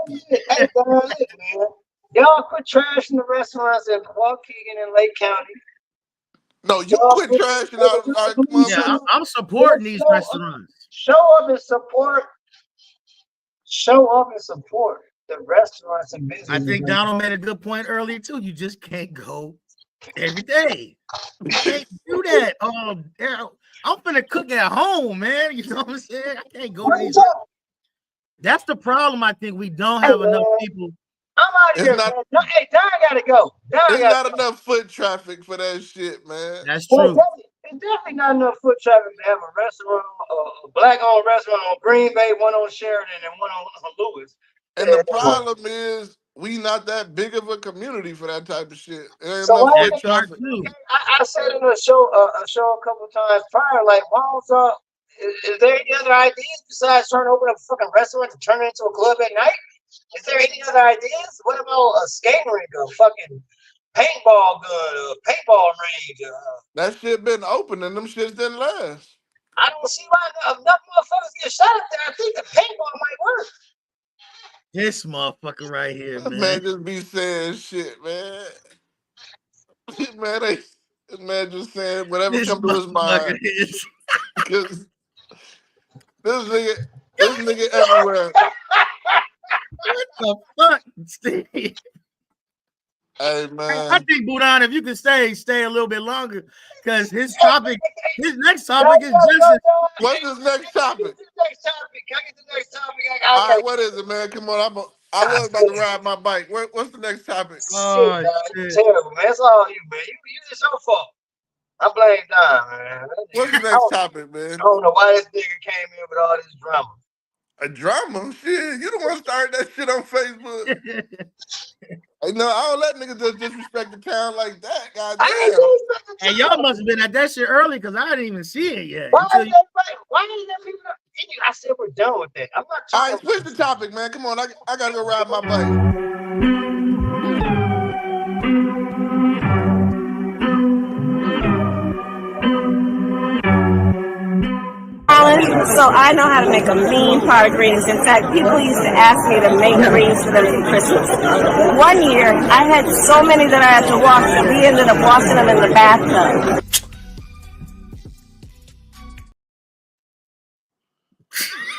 A: yeah. Hey, man. Y'all quit trashing the restaurants in Waukegan and Lake County.
E: No, you quit trashing out.
D: Yeah, I'm supporting these restaurants.
A: Show up and support the restaurants and businesses.
D: I think Donald made a good point earlier too. You just can't go every day. You can't do that. I'm finna cook at home, man. You know what I'm saying? I can't go to these. That's the problem. I think we don't have enough people.
A: I'm out of here, man. Hey, Don gotta go.
E: There's not enough foot traffic for that shit, man.
D: That's true.
A: It's definitely not enough foot traffic to have a restaurant, a black-owned restaurant on Green Bay, one on Sheridan, and one on Lewis.
E: And the problem is, we not that big of a community for that type of shit. There ain't
A: So
E: enough foot traffic.
A: I said in a show a couple times prior, like, is there any other ideas besides trying to open up a fucking restaurant to turn it into a club at night? Is there any other ideas? What about a skating rink, a fucking paintball gun, paintball range.
E: That shit been open and them shits didn't last.
A: I don't see why enough motherfuckers get shot up there. I think the paintball might work.
D: This motherfucker right here,
E: That
D: man.
E: man just be saying shit, man. Man, this man just saying whatever come to his mind. Because this nigga everywhere.
D: What the fuck, Steve?
E: Hey man,
D: I think Budan, if you can stay a little bit longer, because his next topic is just.
E: What's his next topic?
A: Can I get the next topic?
E: All right, what is it, man? Come on, I was about to ride my bike. What's the next topic?
A: Oh, shit. Terrible, man. It's all you, man. You it's your fault. I blame Don, man.
E: What's the next topic, man?
A: I don't know why this nigga came in with all this drama.
E: A drama? Shit, you the one started that shit on Facebook. Hey, no, I don't let niggas just disrespect the town like that, goddamn.
D: And y'all must have been at that shit early because I didn't even see it yet.
A: Why did that people? I said we're done with that. I'm not
E: trying. All right, switch the topic, man. Come on, I gotta go ride my bike.
G: So I know how to make a mean pot of greens. In fact, people used to ask me to make greens for them for Christmas. One year, I had so many that I had to wash that we ended up washing them in the bathtub.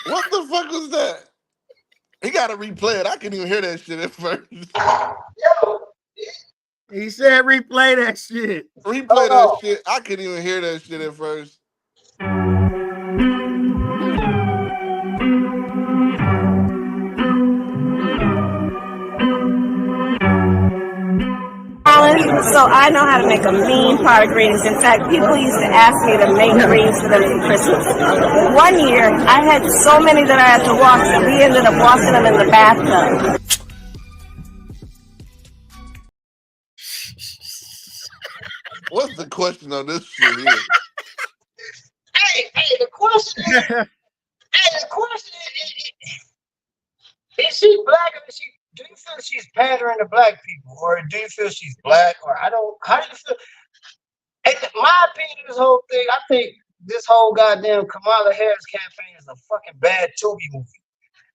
E: What the fuck was that? He gotta replay it. I couldn't even hear that shit at first.
D: He said replay that shit.
E: Replay that shit. I couldn't even hear that shit at first.
G: So I know how to make a mean pot of greens. In fact, people used to ask me to make greens for them for Christmas. One year, I had so many that I had to wash that we ended up washing them in the bathtub.
E: What's the question on this shit here?
A: Hey, the question is she black or is she? Do you feel she's pandering to black people, or do you feel she's black, or how do you feel? In my opinion, this whole thing, I think this whole goddamn Kamala Harris campaign is a fucking bad Tubi movie.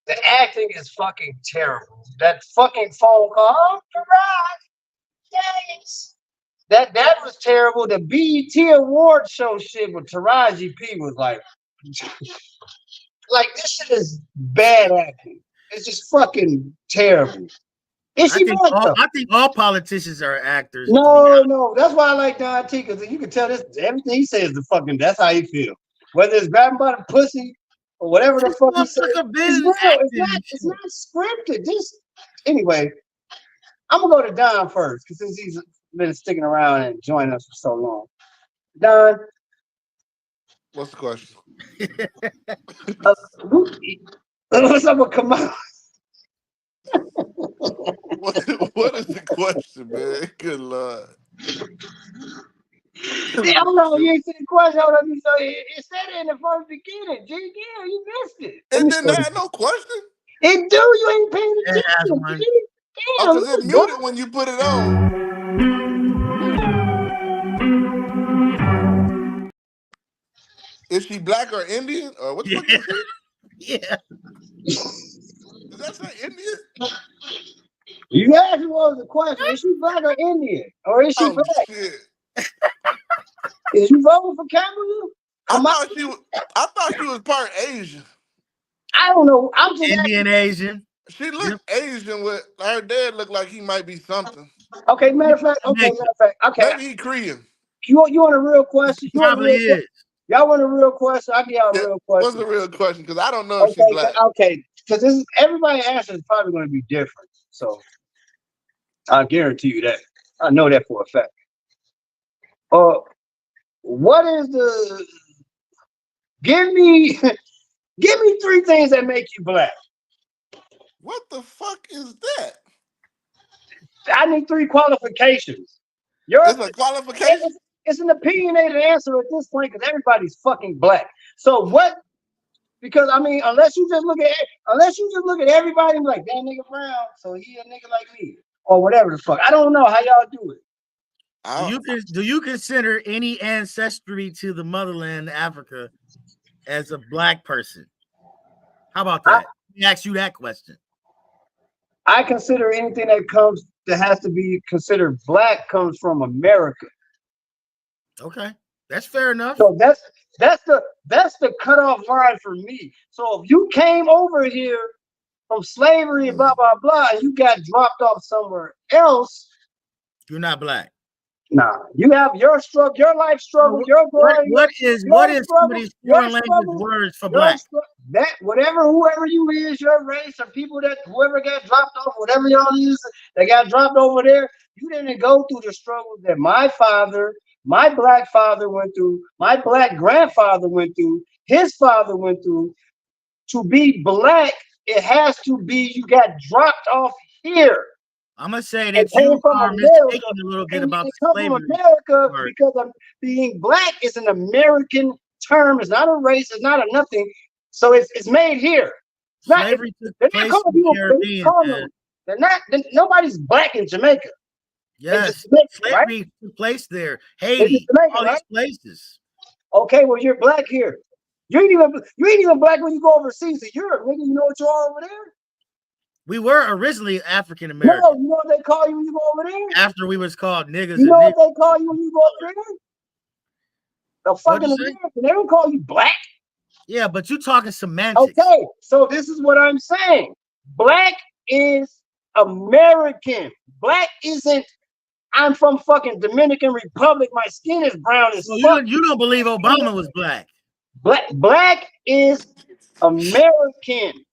A: The acting is fucking terrible. That fucking phone call, yes. That was terrible. The BET Award show shit with Taraji P was like this shit is bad acting. It's just fucking terrible. Is she black though?
D: I think all politicians are actors.
A: No. That's why I like Don T, because you can tell this everything he says is fucking. That's how he feel. Whether it's grabbing by the pussy or whatever the fuck he says, it's not scripted. Just anyway, I'm gonna go to Don first because since he's been sticking around and joining us for so long. Don,
E: what's the question?
A: What's up with Kamala?
E: What is the question, man? Good Lord.
A: Hold on, you ain't seen the question. Hold on, so it said it in the first beginning. Yeah, you missed it.
E: It didn't have no question.
A: It do. You ain't paying attention.
E: Damn, because it muted when you put it on. Is she black or Indian? Or what the fuck is it?
D: Yeah.
E: Does that say Indian?
A: You asked me what was the question. Is she black or Indian? Or is she black?
E: Shit.
A: Is you voting for Kamala?
E: I thought she was part Asian.
A: I don't know. I'm just
D: Indian Asian.
E: She looked Asian with her dad looked like he might be something.
A: Okay, matter of fact. Okay.
E: Maybe he Korean.
A: You want a real question?
D: Probably is.
A: Y'all want a real question? I give y'all a real question.
E: What's the real question? Because I don't know if she's black.
A: Okay, because everybody's answer is probably going to be different. So I guarantee you that. I know that for a fact. What is the? Give me 3 things that make you black.
E: What the fuck is that?
A: I need 3 qualifications.
E: It's a qualification.
A: It's an opinionated answer at this point because everybody's fucking black. So what? Because I mean, unless you just look at everybody and be like that nigga brown, so he a nigga like me or whatever the fuck. I don't know how y'all do it.
D: Do you consider any ancestry to the motherland, Africa, as a black person? How about that? Let me ask you that question.
A: I consider anything that has to be considered black comes from America.
D: Okay, that's fair enough.
A: So that's the cutoff line for me. So if you came over here from slavery and blah blah blah, and you got dropped off somewhere else,
D: you're not black.
A: Nah, you have your struggle, your life struggle, your growing.
D: What is some of these foreign language words for black?
A: That whoever you is, your race, or people that whoever got dropped off, whatever y'all is that got dropped over there, you didn't go through the struggles that my black father went through, my black grandfather went through, his father went through. To be black, it has to be you got dropped off here.
D: I'm gonna say that you are mistaken a little bit about the slavery.
A: America because of being black is an American term. It's not a race. It's not a nothing. So it's made here.
D: Slavery took place in the Caribbean.
A: They're not. Nobody's black in Jamaica.
D: Yes,
A: Jamaica,
D: slavery took place there. Haiti, Jamaica, all these places.
A: Okay, well you're black here. You ain't even black when you go overseas to Europe, nigga. You know what you are over there?
D: We were originally African American.
A: No, you know what they call you when you go over there?
D: After we was called niggas.
A: You know what they call you when you go over there? The fucking American. They don't call you black.
D: Yeah, but you talking semantics.
A: Okay, so this is what I'm saying. Black is American. Black isn't. I'm from fucking Dominican Republic. My skin is brown as fuck.
D: You don't believe Obama was black?
A: Black is American.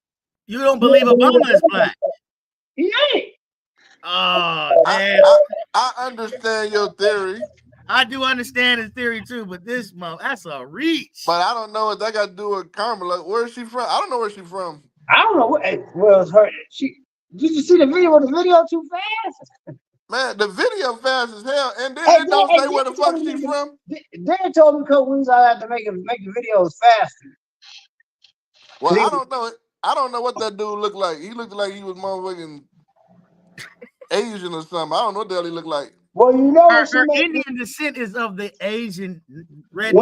D: You don't believe Obama is black?
A: He ain't.
D: Oh, man.
E: I understand your theory.
D: I do understand his theory too, but that's a reach.
E: But I don't know what that got to do with Carmela. Where is she from? I don't know where she's from.
A: I don't know what. Well, it's her. Did you see the video? The video too fast?
E: Man, the video fast as hell, and then they don't say where the fuck she's from.
A: They told me a couple weeks I had to make the videos faster.
E: Well, I don't know. I don't know what that dude looked like. He looked like he was motherfucking Asian or something. I don't know what the hell he looked like.
A: Well, you know,
D: her Indian descent is of the Asian red.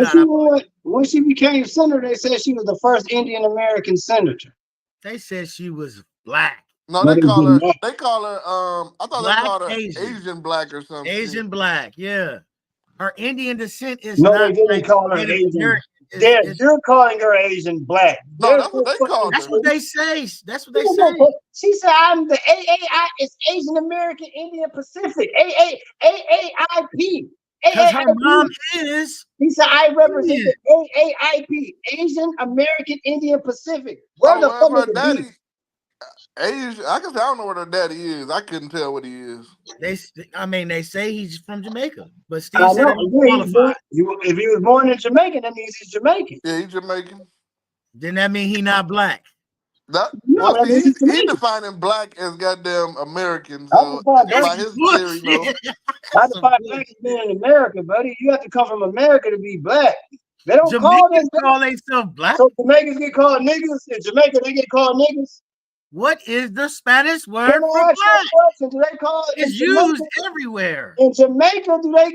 A: When she became senator, they said she was the first Indian American senator.
D: They said she was black.
E: No, they call her. They call her. I thought
D: black
E: they called her
D: Asian
E: black or something.
D: Asian black, yeah. Her Indian descent is
A: no.
D: Not
A: they didn't call her Asian. You're calling her Asian black.
E: No, that's what they call her.
D: That's what they say. That's what they say.
A: She said, "I'm the AAI. It's Asian American Indian Pacific. AAIP.
D: Because her mom is.
A: He said, I represent the AAIP, Asian American Indian Pacific. Where the fuck is her daddy?
E: Asian. I guess I don't know what her daddy is. I couldn't tell what he is.
D: They say he's from Jamaica, but Steve said
A: if he was born in Jamaica, that means he's Jamaican.
E: Yeah, he's Jamaican.
D: Then that means he's not black.
E: He's defining black as goddamn American. So by his theory,
A: I define black as being in America, buddy. You have to come from America to be black. They don't call
D: themselves black.
A: So Jamaicans get called niggas. In Jamaica, they get called niggas.
D: What is the Spanish word for black?
A: Do they call it?
D: It's used everywhere.
A: In Jamaica, do they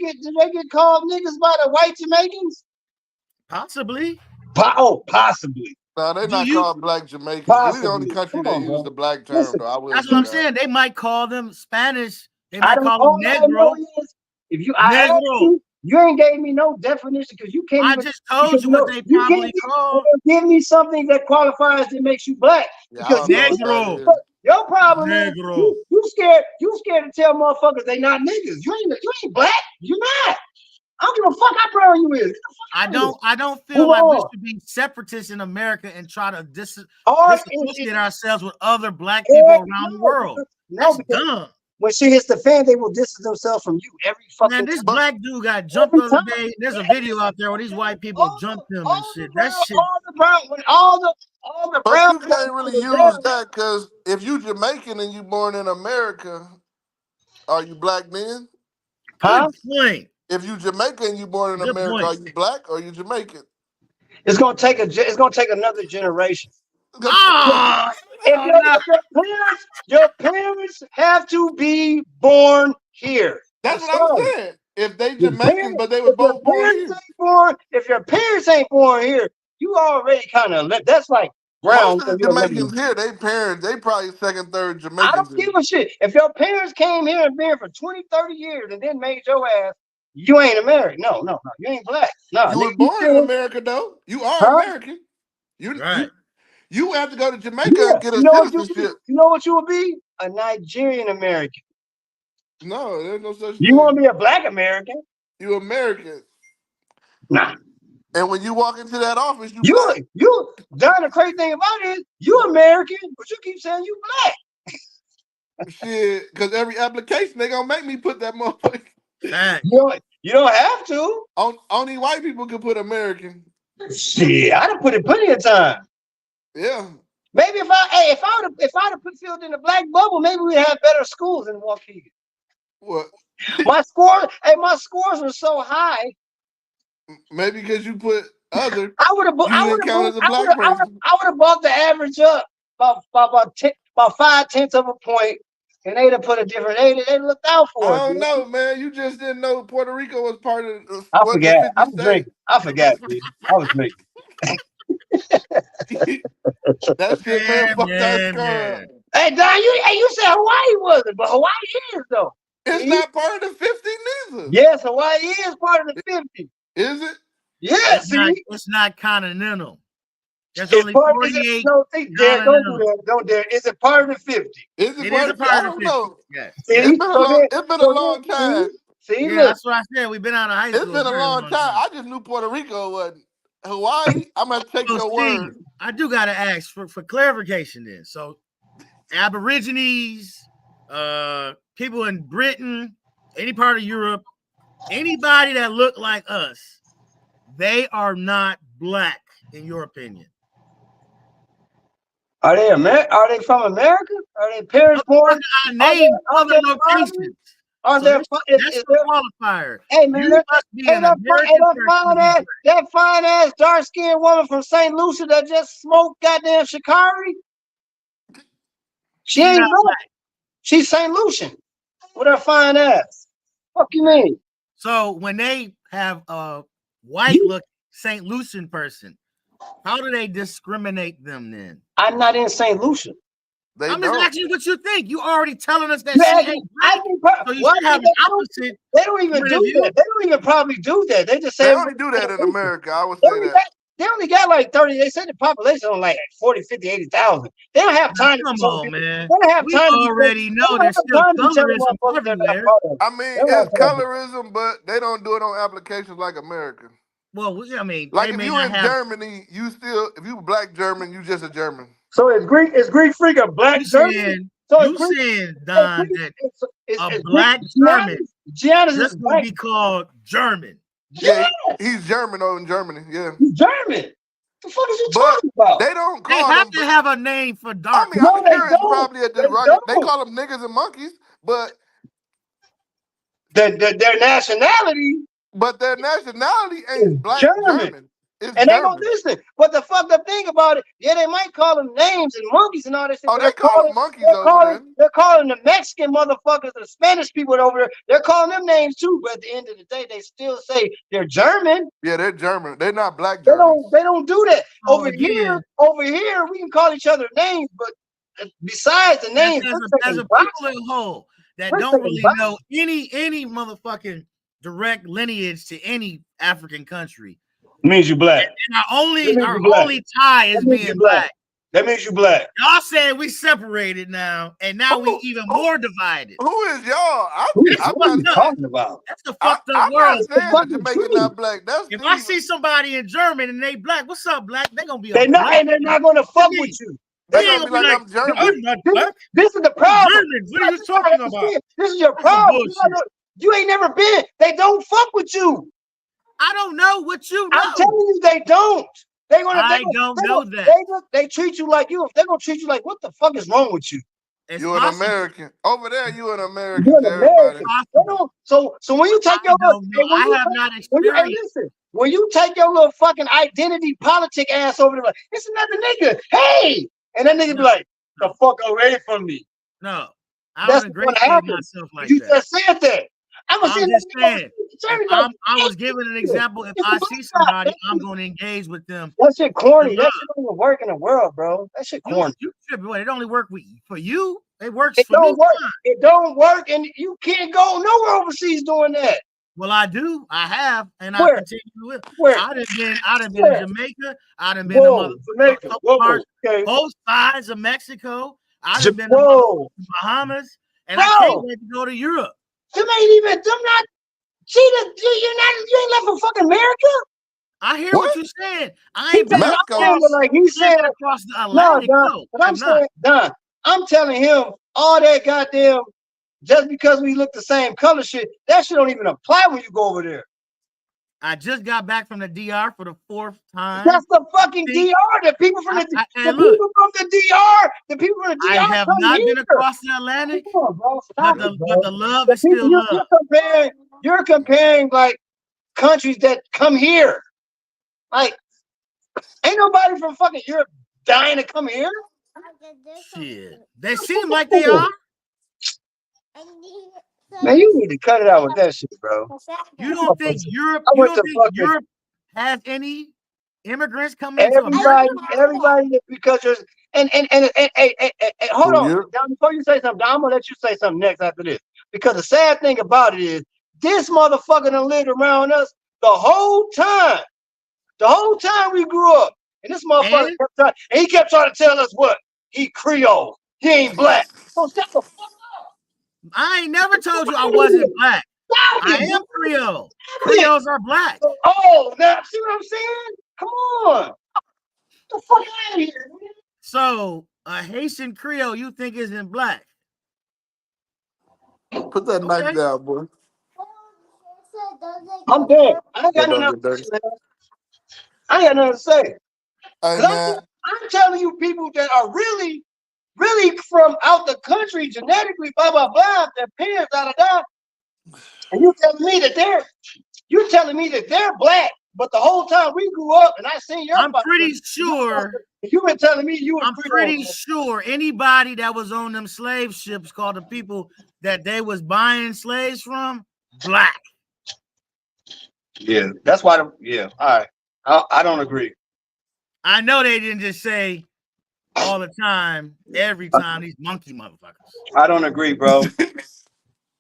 A: get called niggas by the white Jamaicans?
D: Possibly.
A: Possibly.
E: No, they're not called black Jamaicans. We're the only country that use the black term.
A: Listen,
E: though.
D: That's what I'm saying. They might call them Spanish. They might call them Negro.
A: If you ain't gave me no definition because you can't.
D: I just told you what they probably call.
A: Give me something that qualifies that makes you black. Because
D: Negro.
A: Your problem is you scared to tell motherfuckers they not niggas. You ain't black. You're not. I don't give a fuck how brown you is.
D: I don't feel like we should be separatists in America and try to disassociate ourselves with other black people around the world. That's dumb.
A: When shit hits the fan, they will distance themselves from you every fucking time.
D: This black dude got jumped the other day. There's a video out there where these white people jumped him and shit. That shit.
A: All the brown.
E: But you can't really use that because if you Jamaican and you born in America, are you black then?
D: Good point.
E: If you Jamaican and you born in America, are you black or are you Jamaican?
A: It's gonna take another generation. Your parents have to be born here.
E: That's what I'm saying. If they
A: Your
E: Jamaicans,
A: parents-
E: but they were
A: if your
E: both born
A: parents
E: here.
A: ain't born, if your parents ain't born here, you already kind of that's like ground.
E: Most of the Jamaicans here, they parents, they probably second, third
A: I
E: Jamaicans.
A: don't give a shit. If your parents came here and been here for 20, 30 years and then made your ass, you ain't American. No. You ain't black. No,
E: You
A: nigga,
E: were born in America, though. You are American.
D: Right.
E: You have to go to Jamaica
A: Yeah.
E: and get a
A: You know
E: citizenship.
A: what you would be? A Nigerian American.
E: No, there's no such
A: You
E: thing.
A: want to be a black American?
E: You American.
A: Nah.
E: And when you walk into that office, you
A: You
E: black.
A: Don, the crazy thing about it is you American, but you keep saying you black.
E: Shit, because every application they gonna make me put that motherfucker.
A: You don't have to.
E: Only white people can put American.
A: Shit, I done put it plenty of time.
E: Yeah.
A: Maybe if I would have put filled in the black bubble, maybe we'd have better schools in Waukegan.
E: What?
A: My scores were so high.
E: Maybe because you put other.
A: I would have bumped the average up about 5/10 of a point, and they'd have put a different. They looked out for
E: I
A: us.
E: don't know, man. You just didn't know Puerto Rico was part of
A: I
E: the
A: forgot.
E: 50
A: I'm
E: states.
A: drinking. I forgot, dude. I was drinking.
E: That shit, man, fuck that score.
A: Hey, Don, you said Hawaii wasn't, but Hawaii is though.
E: It's not part of the 50 neither.
A: Yes, Hawaii is part of the 50.
E: Is it?
A: Yes,
D: it's not continental. There's
A: it's
D: only
A: part,
D: 48.
A: don't do that. Don't dare. Is it part of the 50?
E: Is it part of the 50? I don't know.
D: Yes.
E: It's been a long time.
A: See,
D: yeah, that's what I said. We've been out of high school.
E: It's been a long time. I just knew Puerto Rico wasn't. Hawaii, I'm gonna take your word.
D: I do gotta ask for clarification then. So Aborigines, people in Britain, any part of Europe, anybody that look like us, they are not black, in your opinion.
A: Are they from America? Are they parents born?
D: Name other locations.
A: Are there?
D: That's the qualifier.
A: Hey man, that fine ass dark skinned woman from St. Lucia that just smoked goddamn Shikari. She ain't black. She's St. Lucian with her fine ass. Fuck you mean?
D: So when they have a white look St. Lucian person, how do they discriminate them then?
A: I'm not in St. Lucia.
D: I'm just asking you what you think. You already telling us that she ain't black. So you should have an opposite.
A: They don't even do that. They don't even probably do that. They just say
E: they only do that in America. I would say that.
A: They only got like 30. They said the population on like 40, 50, 80,000. They don't have time.
D: Come on, man.
A: They don't have time.
D: We already know there's still colorism everywhere.
E: I mean, it's colorism, but they don't do it on applications like America.
D: Well, I mean,
E: like if you in Germany, if you black German, you just a German.
A: So is Greek freak a black German?
D: So you saying, Don, that a black German just would be called German.
E: Yeah, he's German over in Germany. Yeah,
A: he's German. The fuck is you talking about?
E: They don't call
D: them. They have to have a name for dark.
E: I mean, I'm sure it's probably a derogatory. They call them niggas and monkeys, but
A: their nationality.
E: But their nationality ain't black German.
A: And they don't listen. But the fucked up thing about it, they might call them names and monkeys and all this shit.
E: Oh, they call them monkeys over there.
A: They're calling the Mexican motherfuckers, the Spanish people over there. They're calling them names too. But at the end of the day, they still say they're German.
E: Yeah, they're German. They're not black German.
A: They don't do that. Over here, we can call each other names, but besides the names,
D: as a people in whole that don't really know any motherfucking direct lineage to any African country.
A: Means you black.
D: And our only tie is being black.
A: That means you black.
D: Y'all saying we separated now, and now we even more divided.
E: Who is y'all?
A: I'm not talking about.
D: That's the fucked up world.
E: Not Jamaican not black.
D: If I see somebody in German and they black, what's up, black? They gonna be.
A: They're not gonna fuck with you.
E: They're gonna be like, I'm German.
D: I'm not black.
A: This is the problem.
D: German. What are you talking about?
A: This is your problem. You ain't never been. They don't fuck with you.
D: I don't know what you know.
A: I'm telling you, they don't. They treat you like you. They're gonna treat you like, what the fuck is wrong with you?
E: You're an American. Over there, you an American.
A: You're an American. So when you take your when you take your little fucking identity politic ass over there, like, it's another nigga. Hey, and that nigga be like, the fuck away from me.
D: No, I don't agree with myself like
A: you
D: that.
A: just said that.
D: I'm just saying. I was giving an example. If I see somebody, I'm going to engage with them.
A: That shit corny. That shit don't even work in the world, bro. That shit corny.
D: You tripping? It only work for you. It works
A: it
D: for me.
A: It don't work, and you can't go nowhere overseas doing that.
D: Well, I do. I have, and I continue with. I'd have been in Jamaica. I'd have been in Jamaica. Both sides of Mexico. I'd have been in the Bahamas, and I can't wait to go to Europe.
A: Them ain't even. Them not. See that you ain't left for fucking America.
D: I hear what you're saying. I ain't been
A: like he's saying
D: across the Atlantic.
A: No, but I'm saying, Don, I'm telling him all that goddamn. Just because we look the same color shit, that shit don't even apply when you go over there.
D: I just got back from the DR for the 4th time.
A: That's the fucking DR. The people from the DR. The people from the DR.
D: I have not been across the Atlantic. Come on, bro. But the love is still love.
A: You're comparing like countries that come here. Like, ain't nobody from fucking Europe dying to come here.
D: Shit, they seem like they are.
A: Man, you need to cut it out with that shit, bro.
D: You don't think Europe? Europe has any immigrants coming?
A: Everybody, because there's and hold on, Don, before you say something, Don, I'm gonna let you say something next after this. Because the sad thing about it is, this motherfucker done lived around us the whole time. The whole time we grew up, and this motherfucker he kept trying to tell us what he Creole, he ain't black. So shut the fuck up.
D: I ain't never told you I wasn't black. I am Creole. Creoles are black.
A: Oh, now see what I'm saying? Come on. Get the fuck out of here, man.
D: So a Haitian Creole you think isn't black?
E: Put that knife down, boy.
A: I'm dead. I ain't got nothing to say, man. I ain't got nothing to say.
E: Hey,
A: I'm telling you, people that are really from out the country, genetically, blah blah blah, their parents, da da da, and you're telling me that they're black, but the whole time we grew up, and I seen your.
D: I'm pretty sure.
A: You've been telling me you.
D: I'm pretty sure anybody that was on them slave ships, called the people that they was buying slaves from, black.
A: Yeah, that's why. All right, I don't agree.
D: I know they didn't just say all the time, every time, these monkey motherfuckers.
A: I don't agree, bro.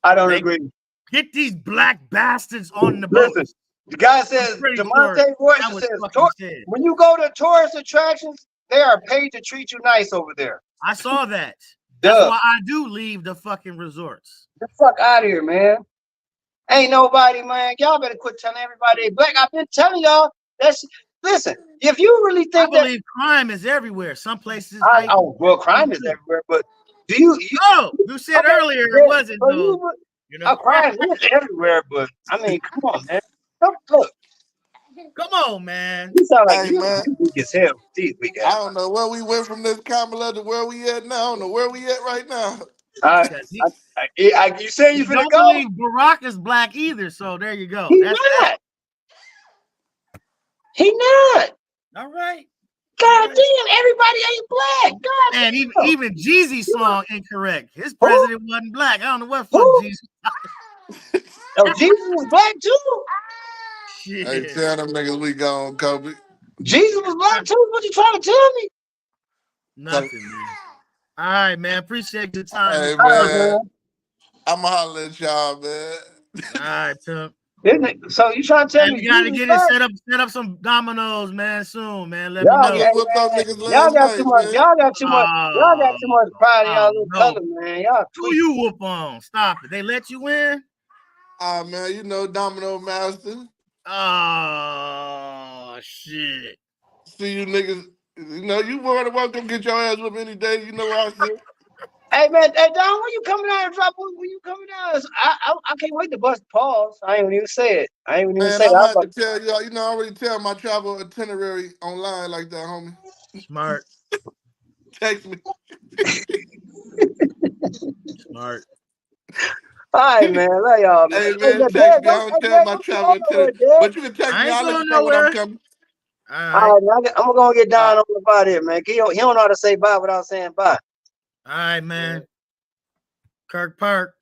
A: I don't agree.
D: Get these black bastards on the boat.
A: Listen, the guy says, Demonte Royce says, when you go to tourist attractions, they are paid to treat you nice over there.
D: I saw that. That's why I do leave the fucking resorts.
A: Get the fuck out of here, man. Ain't nobody, man. Y'all better quit telling everybody they black. I've been telling y'all that's. Listen, if you really think
D: I believe crime is everywhere. Some places.
A: Crime is everywhere. But do you?
D: You said earlier it wasn't.
A: Crime is everywhere. But I mean, come on, man. Look.
D: Come on, man.
A: You sound like you weak as hell.
E: I don't know where we went from this Kamala to where we at now. I don't know where we at right now.
A: You say you finna go?
D: Don't believe Barack is black either. So there you go.
A: He's not. He not.
D: All right.
A: God damn, everybody ain't black. God
D: damn. And even Jeezy's song incorrect. His president wasn't black. I don't know what fuck Jeezy.
A: Jesus was black too.
D: Shit.
E: Hey, tell them niggas we gone, Kobe.
A: Jesus was black too. What you trying to tell me?
D: Nothing, man. All right, man. Appreciate the time.
E: Hey, man. I'ma holler at y'all, man.
D: All right, Tim.
A: So you trying to tell me
D: you gotta get it set up some dominoes, man, soon, man. Let me
A: know.
E: Y'all
A: got too much. Y'all got too much pride in y'all little color, man. Y'all
D: who you whoop on? Stop it. They let you in?
E: Man, you know Domino Master.
D: Oh shit.
E: See you niggas. You know, you more than welcome get your ass whooped any day. You know what I said.
A: Hey man, hey Don, when you coming down and drop? When you coming down? I can't wait to bust pause. I ain't even say it. I ain't even say it.
E: I have to tell y'all. You know, I already tell my travel itinerary online like that, homie.
D: Smart.
E: Text me.
D: Smart.
A: All right, man. Love y'all, man.
E: Hey man, text me. I don't tell my travel itinerary, but you can text me. I'll let you know when I'm coming.
A: All right, I'm gonna get Don on about it, man. He don't know how to say bye without saying bye.
D: All right, man. Kirk Park.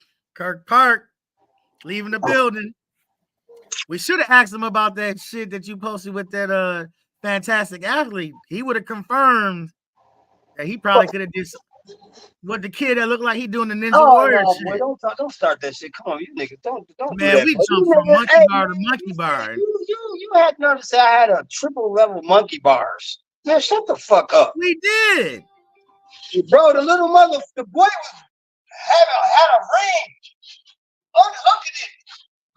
D: leaving the building. We should have asked him about that shit that you posted with that fantastic athlete. He would have confirmed that he probably could have did with the kid that looked like he doing the Ninja Warrior
A: no,
D: shit.
A: boy, don't start that shit. Come on, you niggas, don't do
D: Man,
A: that.
D: we
A: Boy.
D: jumped
A: You
D: from
A: niggas,
D: monkey bar to monkey bar.
A: You had noticed that I had a triple level monkey bars. Man, shut the fuck up.
D: We did.
A: Bro, the little the boy was had a ring. Look at it.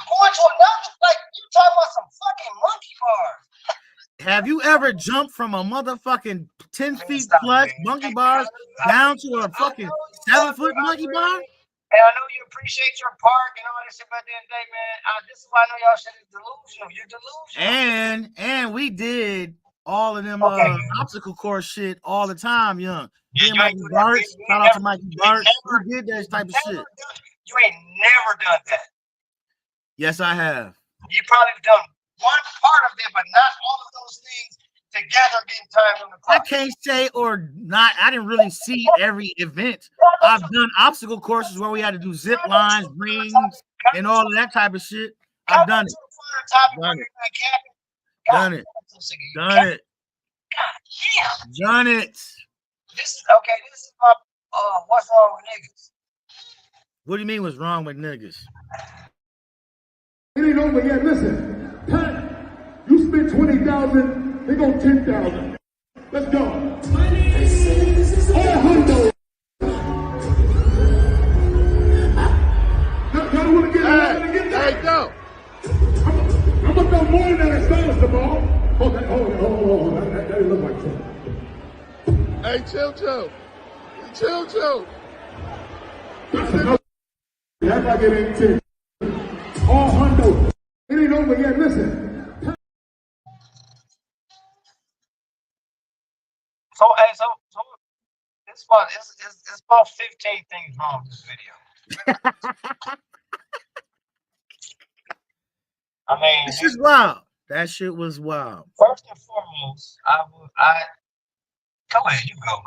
A: Going to another, like you talking about some fucking monkey bars.
D: Have you ever jumped from a motherfucking 10 feet plus monkey bars down to a fucking 7-foot monkey bar?
A: And I know you appreciate your park and all this shit, but at the end of the day, man, this is why I know y'all shit is delusional. You're delusional.
D: And we did all of them obstacle course shit all the time, young.
A: Yeah,
D: Mikey Bart, shout out to Mikey Bart. We did that type of shit.
A: You ain't never done that.
D: Yes, I have.
A: You probably done one part of it, but not all of those things together getting time on the clock.
D: I can't say or not. I didn't really see every event. I've done obstacle courses where we had to do zip lines, rings, and all of that type of shit. I've done it. Done it. Done it. Done it.
A: This is my what's wrong with niggas?
D: What do you mean what's wrong with niggas?
H: It ain't over yet. Listen, Pat, you spent 20,000, they go 10,000. Let's go. All hundo. Y'all want to get that?
E: Hey, go.
H: I'm gonna throw more than that as far as the ball. Okay, hold on. That didn't look like something.
E: Hey, chill. Chill.
H: That's enough. Act like it ain't 10. All hundo. It ain't over yet. Listen.
A: So it's about 15 things wrong with this video. I mean,
D: this is wild. That shit was wild.
A: First and foremost, I go ahead, you go.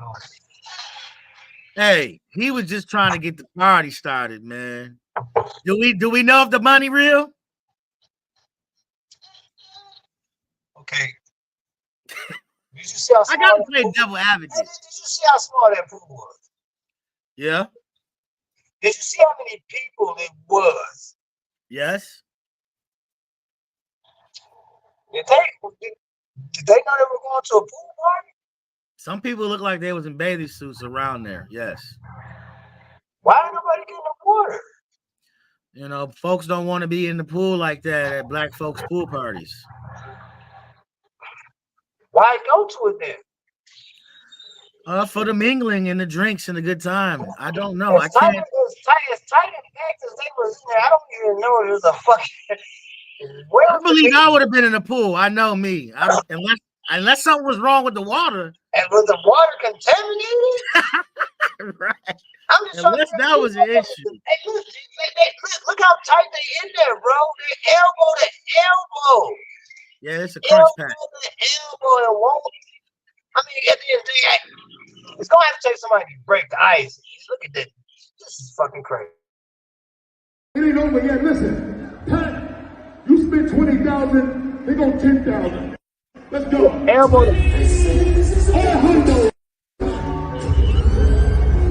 D: Hey, he was just trying to get the party started, man. Do we know if the money real?
A: Okay. Did you see how small
D: I gotta play double advocate.
A: Did you see how small that pool was?
D: Yeah.
A: Did you see how many people it was?
D: Yes.
A: Did they know they were going to a pool party?
D: Some people look like they was in bathing suits around there. Yes.
A: Why did nobody get in the water?
D: You know, folks don't want to be in the pool like that at black folks' pool parties.
A: Why go to it then?
D: For the mingling and the drinks and the good time. I don't know.
A: As tight and packed as they was in there, I don't even know it was a fucking.
D: I believe I would have been in the pool. I know me. Unless something was wrong with the water.
A: And was the water contaminated?
D: Right.
A: I'm just
D: Unless that was an issue.
A: Hey, look how tight they in there, bro. They elbow to elbow.
D: Yeah, it's a crunch pack.
A: Elbow to elbow. It won't. I mean, at the end of the day, it's gonna have to take somebody to break the ice. Look at this. This is fucking crazy.
H: It ain't over yet. Listen, Pat, you spent 20,000, they go 10,000. Let's go.
A: Elbow to
H: all hundo.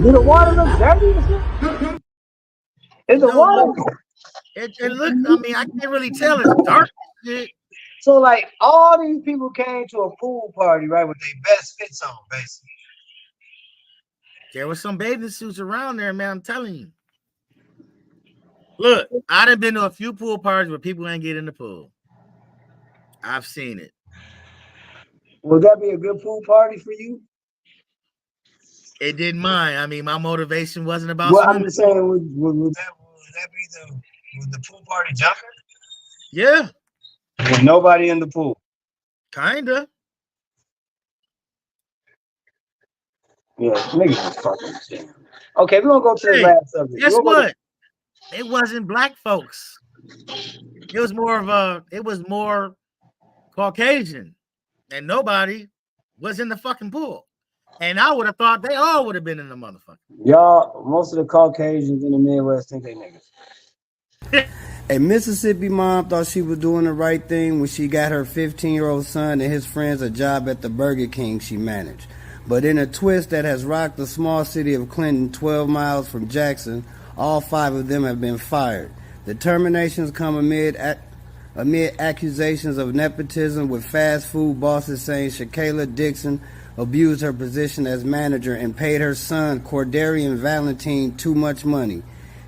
A: Do the water look dirty? Is the water?
D: It looks. I mean, I can't really tell. It's dark shit.
A: So, like, all these people came to a pool party, right, with their best fits on, basically.
D: There was some bathing suits around there, man. I'm telling you. Look, I done been to a few pool parties where people ain't get in the pool. I've seen it.
A: Would that be a good pool party for you?
D: It didn't mind. I mean, my motivation wasn't about.
A: Well, I'm just saying, would that be the pool party jumping?
D: Yeah.
A: With nobody in the pool.
D: Kinda.
A: Yeah, niggas is fucking shit. Okay, we're gonna go to the last subject.
D: Guess what? It wasn't black folks. It was more Caucasian. And nobody was in the fucking pool. And I would have thought they all would have been in the motherfucker.
A: Y'all, most of the Caucasians in the Midwest think they niggas.
I: A Mississippi mom thought she was doing the right thing when she got her 15-year-old son and his friends a job at the Burger King she managed. But in a twist that has rocked the small city of Clinton, 12 miles from Jackson, all 5 of them have been fired. The terminations come amid accusations of nepotism, with fast food bosses saying Shakayla Dixon abused her position as manager and paid her son, Cordarian Valentine, too much money.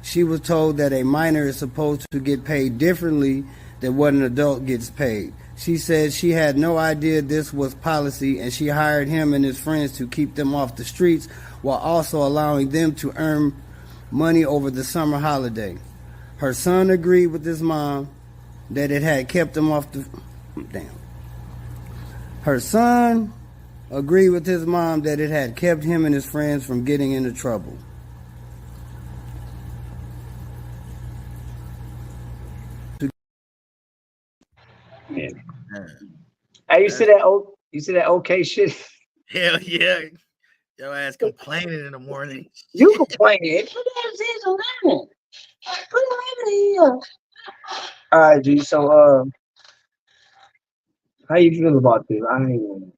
I: She was told that a minor is supposed to get paid differently than what an adult gets paid. She said she had no idea this was policy, and she hired him and his friends to keep them off the streets while also allowing them to earn money over the summer holiday. Her son agreed with his mom that it had kept him off the... Damn. Her son agreed with his mom that it had kept him and his friends from getting into trouble.
A: Yeah. Hey, you see that okay shit?
D: Hell yeah. Your ass complaining in the morning.
A: You complaining. Put it here. All right, G. So, how you feel about this? I ain't.
D: All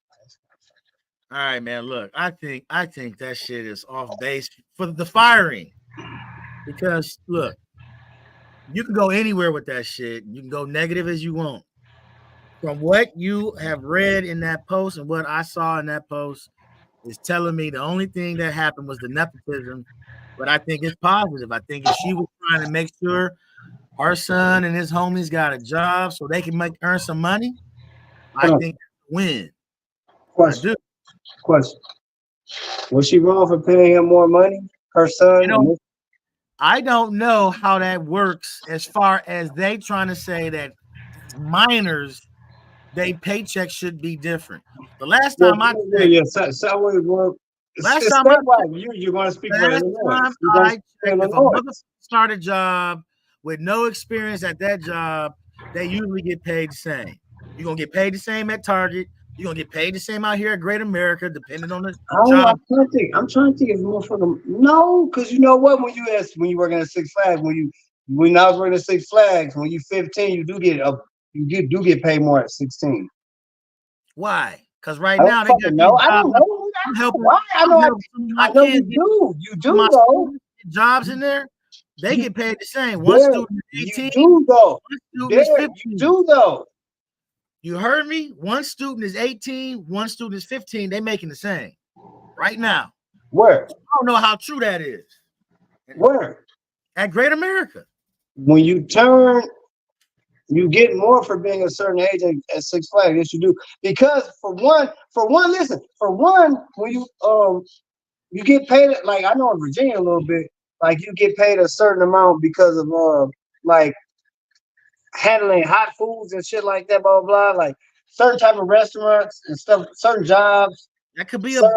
D: right, man. Look, I think that shit is off base for the firing, because look, you can go anywhere with that shit. You can go negative as you want. From what you have read in that post and what I saw in that post is telling me the only thing that happened was the nepotism. But I think it's positive. I think if she was trying to make sure her son and his homies got a job so they can earn some money, I think that's a win.
A: Question. Was she wrong for paying him more money? Her son?
D: I don't know how that works as far as they trying to say that minors, they paycheck should be different. The last time I checked, you're
A: going to speak for
D: Illinois. I checked, if a mother start a job with no experience at that job, they usually get paid the same. You're gonna get paid the same at Target. You're gonna get paid the same out here at Great America, depending on the job.
A: I'm trying to think if more for them. No, because you know what? When you working at Six Flags, when I was working at Six Flags, when you 15, you do get paid more at 16.
D: Why? Because right now they got
A: I don't know.
D: I'm helping.
A: Why? I know you do. You do though.
D: Jobs in there, they get paid the same. One student is 18.
A: You do though.
D: One student is 15.
A: You do though.
D: You heard me? One student is 18, one student is 15. They making the same right now.
A: Where?
D: I don't know how true that is.
A: Where?
D: At Great America.
A: When you turn, you get more for being a certain age at Six Flags. Yes, you do. Because for one, when you get paid, like I know in Virginia a little bit, like you get paid a certain amount because of like handling hot foods and shit like that, blah blah blah. Like certain type of restaurants and stuff, certain jobs.
D: That could be true.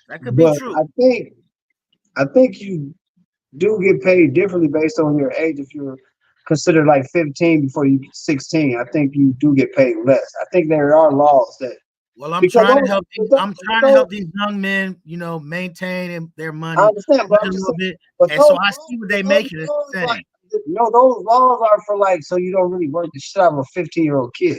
D: That could be true.
A: I think you do get paid differently based on your age. If you're considered like 15 before you get 16, I think you do get paid less. I think there are laws that.
D: Well, I'm trying to help these young men, maintain their money.
A: I understand, but
D: a little bit, and so I see what they making it saying.
A: No, those laws are for like so you don't really work the shit out of a 15-year-old kid.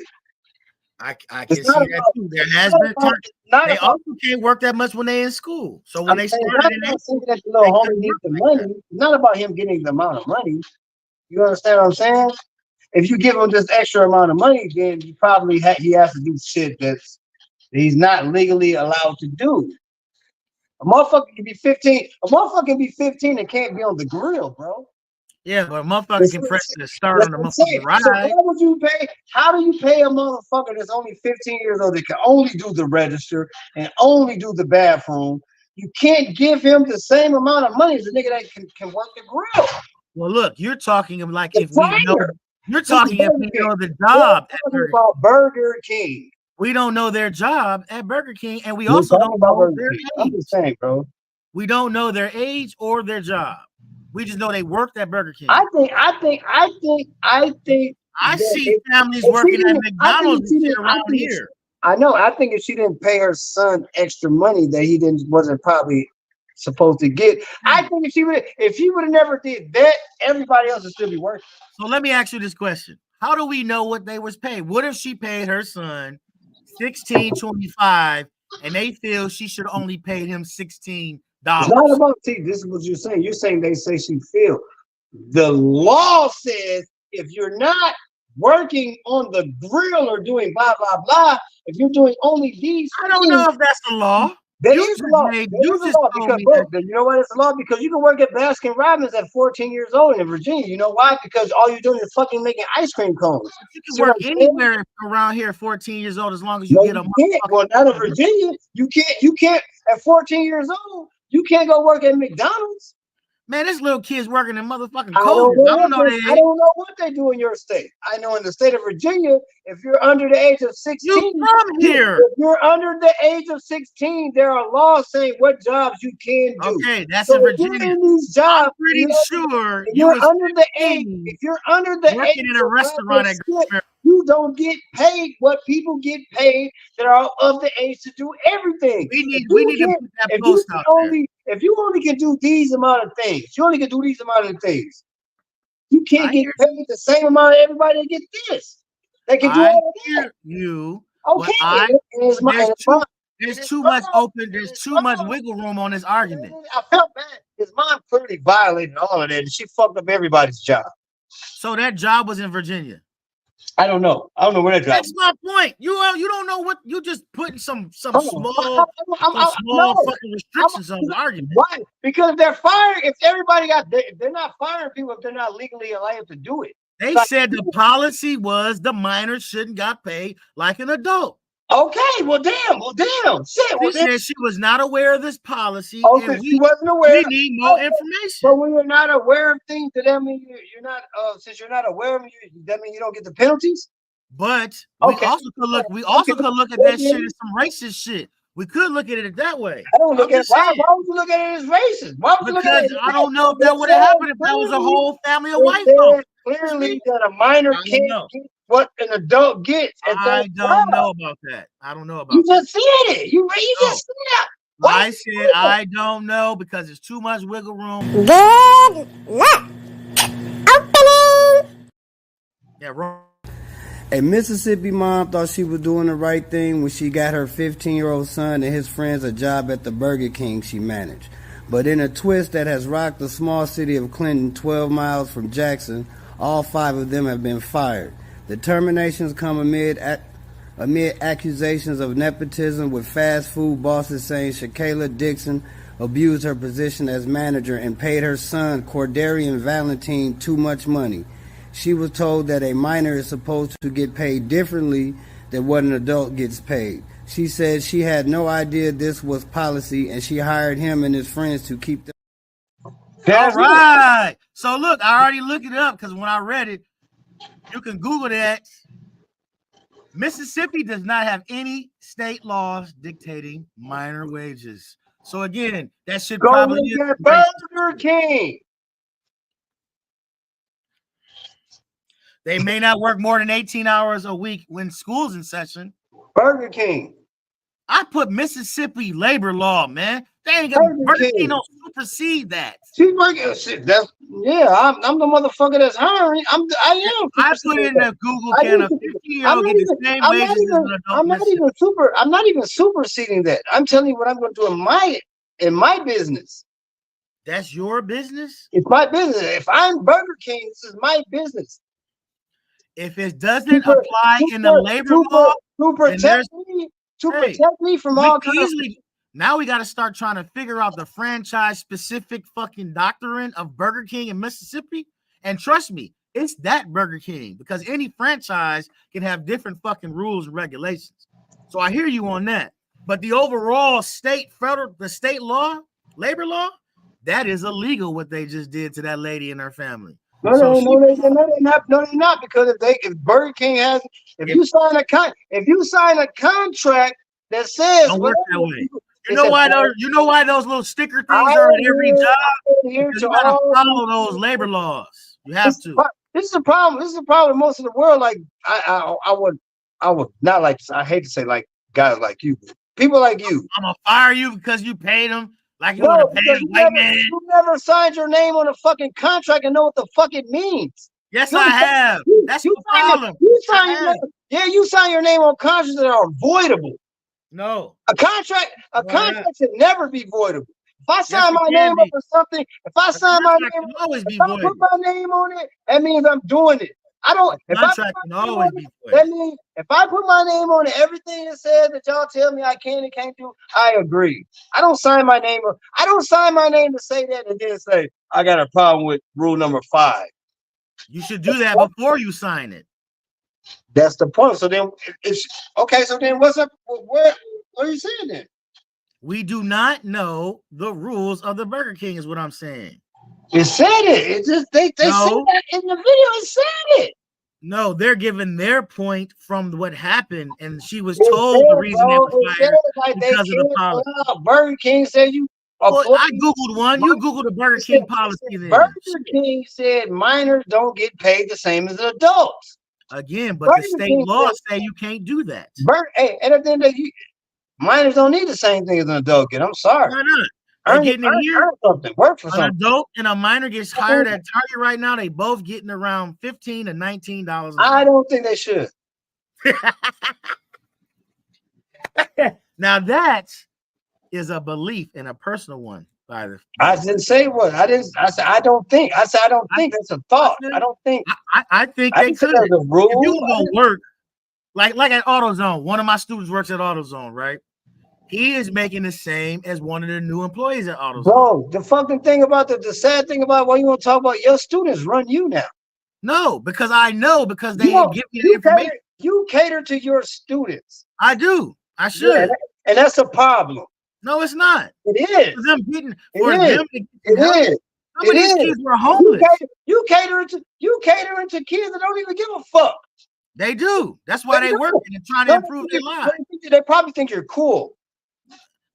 D: I can see that too. There has been times they also can't work that much when they're in school. So when they started
A: that the little homie needs the money. It's not about him getting the amount of money. You understand what I'm saying? If you give him this extra amount of money, then you probably he has to do shit that he's not legally allowed to do. A motherfucker can be 15. A motherfucker can be 15 and can't be on the grill, bro.
D: Yeah, but a motherfucker can press the start on the motherfucking ride.
A: So how do you pay a motherfucker that's only 15 years old that can only do the register and only do the bathroom? You can't give him the same amount of money as a nigga that can work the grill.
D: Well, look, you're talking like if we know. You're talking if we know the job.
A: We're talking about Burger King.
D: We don't know their job at Burger King, and we also don't know their age.
A: I'm just saying, bro.
D: We don't know their age or their job. We just know they worked at Burger King.
A: I
D: see families working at McDonald's around here.
A: I know. I think if she didn't pay her son extra money that he wasn't probably supposed to get. I think if she would have never did that, everybody else would still be working.
D: So let me ask you this question: how do we know what they was paid? What if she paid her son $16.25 and they feel she should only pay him $16?
A: It's not about, see, this is what you're saying. You're saying they say she feel. The law says if you're not working on the grill or doing blah blah blah, if you're doing only these,
D: I don't know if that's the law.
A: That is the law. Because you know what? It's the law because you can work at Baskin Robbins at 14 years old in Virginia. You know why? Because all you're doing is fucking making ice cream cones.
D: You can work anywhere around here at 14 years old as long as you get a
A: month. Well, not in Virginia. You can't at 14 years old. You can't go work at McDonald's.
D: Man, this little kid's working in motherfucking
A: I don't know what they do in your state. I know in the state of Virginia, if you're under the age of 16,
D: you're from here.
A: If you're under the age of 16, there are laws saying what jobs you can do.
D: Okay, that's in Virginia.
A: In these jobs,
D: I'm pretty sure
A: you're under the age. If you're under the age
D: in a restaurant,
A: you don't get paid what people get paid that are of the age to do everything.
D: We need to put that post out there.
A: If you only can do these amount of things, you only can do these amount of things. You can't get paid the same amount of everybody that get this. They can do all of that.
D: You.
A: Okay.
D: There's too much open. There's too much wiggle room on this argument.
A: I felt bad. His mom clearly violated all of that, and she fucked up everybody's job.
D: So that job was in Virginia.
A: I don't know. I don't know where that job.
D: That's my point. You don't know what you just putting some small fucking restrictions on the argument.
A: Why? Because they're fired. If everybody they're not firing people if they're not legally allowed to do it.
D: They said the policy was the minor shouldn't got paid like an adult.
A: Okay, well, damn. Shit.
D: She said she was not aware of this policy.
A: Okay, and she wasn't aware.
D: We need more information.
A: But when you're not aware of things, that mean you're not. Since you're not aware of them, that mean you don't get the penalties.
D: But we also could look. We also could look at that shit as some racist shit. We could look at it that way.
A: I don't look at why would you look at it as racist? Why would you look at it?
D: I don't know if that would have happened if that was a whole family of white folks.
A: Clearly, that a minor can't get what an adult gets.
D: I don't know about that. I don't know about
A: you just said it. You just said that.
D: I said I don't know because there's too much wiggle room.
F: Good luck. Opening.
D: Yeah, wrong.
I: A Mississippi mom thought she was doing the right thing when she got her 15-year-old son and his friends a job at the Burger King she managed. But in a twist that has rocked the small city of Clinton 12 miles from Jackson, all 5 of them have been fired. The terminations come amid accusations of nepotism, with fast food bosses saying Shakayla Dixon abused her position as manager and paid her son, Cordarian Valentine, too much money. She was told that a minor is supposed to get paid differently than what an adult gets paid. She said she had no idea this was policy, and she hired him and his friends to keep them.
D: All right. So look, I already looked it up because when I read it, you can Google that. Mississippi does not have any state laws dictating minor wages. So again, that should probably
A: be Burger King.
D: They may not work more than 18 hours a week when school's in session.
A: Burger King.
D: I put Mississippi labor law, man. They ain't gonna Burger King don't supersede that.
A: I'm the motherfucker that's hiring. I
D: put in the Google can a 15-year-old get the same wages as an adult.
A: I'm not even superseding that. I'm telling you what I'm going to do in my business.
D: That's your business?
A: It's my business. If I'm Burger King, this is my business.
D: If it doesn't apply in the labor law,
A: to protect me from all kinds of.
D: Now we got to start trying to figure out the franchise-specific fucking doctrine of Burger King in Mississippi. And trust me, it's that Burger King, because any franchise can have different fucking rules and regulations. So I hear you on that. But the overall state law, labor law, that is illegal what they just did to that lady and her family.
A: No, they're not. Because if Burger King has, if you sign a contract that says
D: don't work that way. You know why those little sticker things are in every job? Because you gotta follow those labor laws. You have to.
A: This is a problem. This is a problem in most of the world. Like I would not like. I hate to say like guys like you, people like you.
D: I'm gonna fire you because you paid them Like you want
A: No,
D: to pay
A: because
D: a white man.
A: you never signed your name on a fucking contract and know what the fuck it means.
D: Yes, I have. That's the problem.
A: You sign your name on contracts that are voidable.
D: No.
A: A contract should never be voidable. If I sign my name up for something, if I sign my name, if I put my name on it, that means I'm doing it. I don't. If I that means if I put my name on it, everything that says that y'all tell me I can and can't do, I agree. I don't sign my name. I don't sign my name to say that and then say I got a problem with rule number 5.
D: You should do that before you sign it.
A: That's the point. So then it's okay. So then what's up? What are you saying then?
D: We do not know the rules of the Burger King, is what I'm saying.
A: It said it. It just they said that in the video. It said it.
D: No, they're giving their point from what happened, and she was told the reason they were fired because of the policy.
A: Burger King said you.
D: Well, I googled one. You googled the Burger King policy. Then
A: Burger King said minors don't get paid the same as adults.
D: Again, but the state laws say you can't do that.
A: And at the end of the day, minors don't need the same thing as an adult get. I'm sorry.
D: Why not? They're getting in here.
A: Work for something.
D: An adult and a minor gets hired at Target right now. They both getting around $15 to $19.
A: I don't think they should.
D: Now that is a belief and a personal one.
A: I didn't say what I didn't. I said I don't think. I said I don't think that's a thought. I don't think.
D: I think they could. If you go work like at AutoZone, one of my students works at AutoZone, right? He is making the same as one of the new employees at AutoZone.
A: Bro, the fucking thing about the sad thing about what you want to talk about, your students run you now.
D: No, because I know because they give me the information.
A: You cater to your students.
D: I do. I should.
A: Yeah, and that's a problem.
D: No, it's not.
A: It is.
D: For them getting,
A: it is.
D: Some of these kids were homeless.
A: You catering to kids that don't even give a fuck.
D: They do. That's why they work and trying to improve their lives.
A: They probably think you're cool.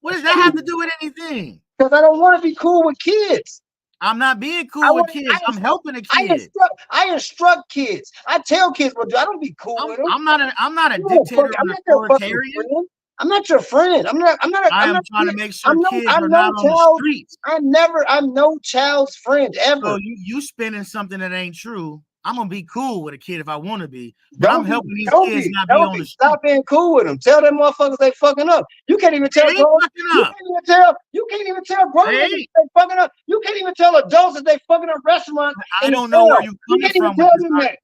D: What does that have to do with anything?
A: Because I don't want to be cool with kids.
D: I'm not being cool with kids. I'm helping a kid.
A: I instruct kids. I tell kids what to do. I don't be cool with them.
D: I'm not a dictator or an authoritarian.
A: I'm not your friend. I'm
D: trying to make sure kids are not on the streets.
A: I'm no child's friend ever.
D: So you spinning something that ain't true. I'm gonna be cool with a kid if I want to be, but I'm helping these kids not be on the street.
A: Stop being cool with them. Tell them motherfuckers they fucking up. You can't even tell. You can't even tell grown they fucking up. You can't even tell adults that they fucking up restaurants.
D: I don't know where you coming from.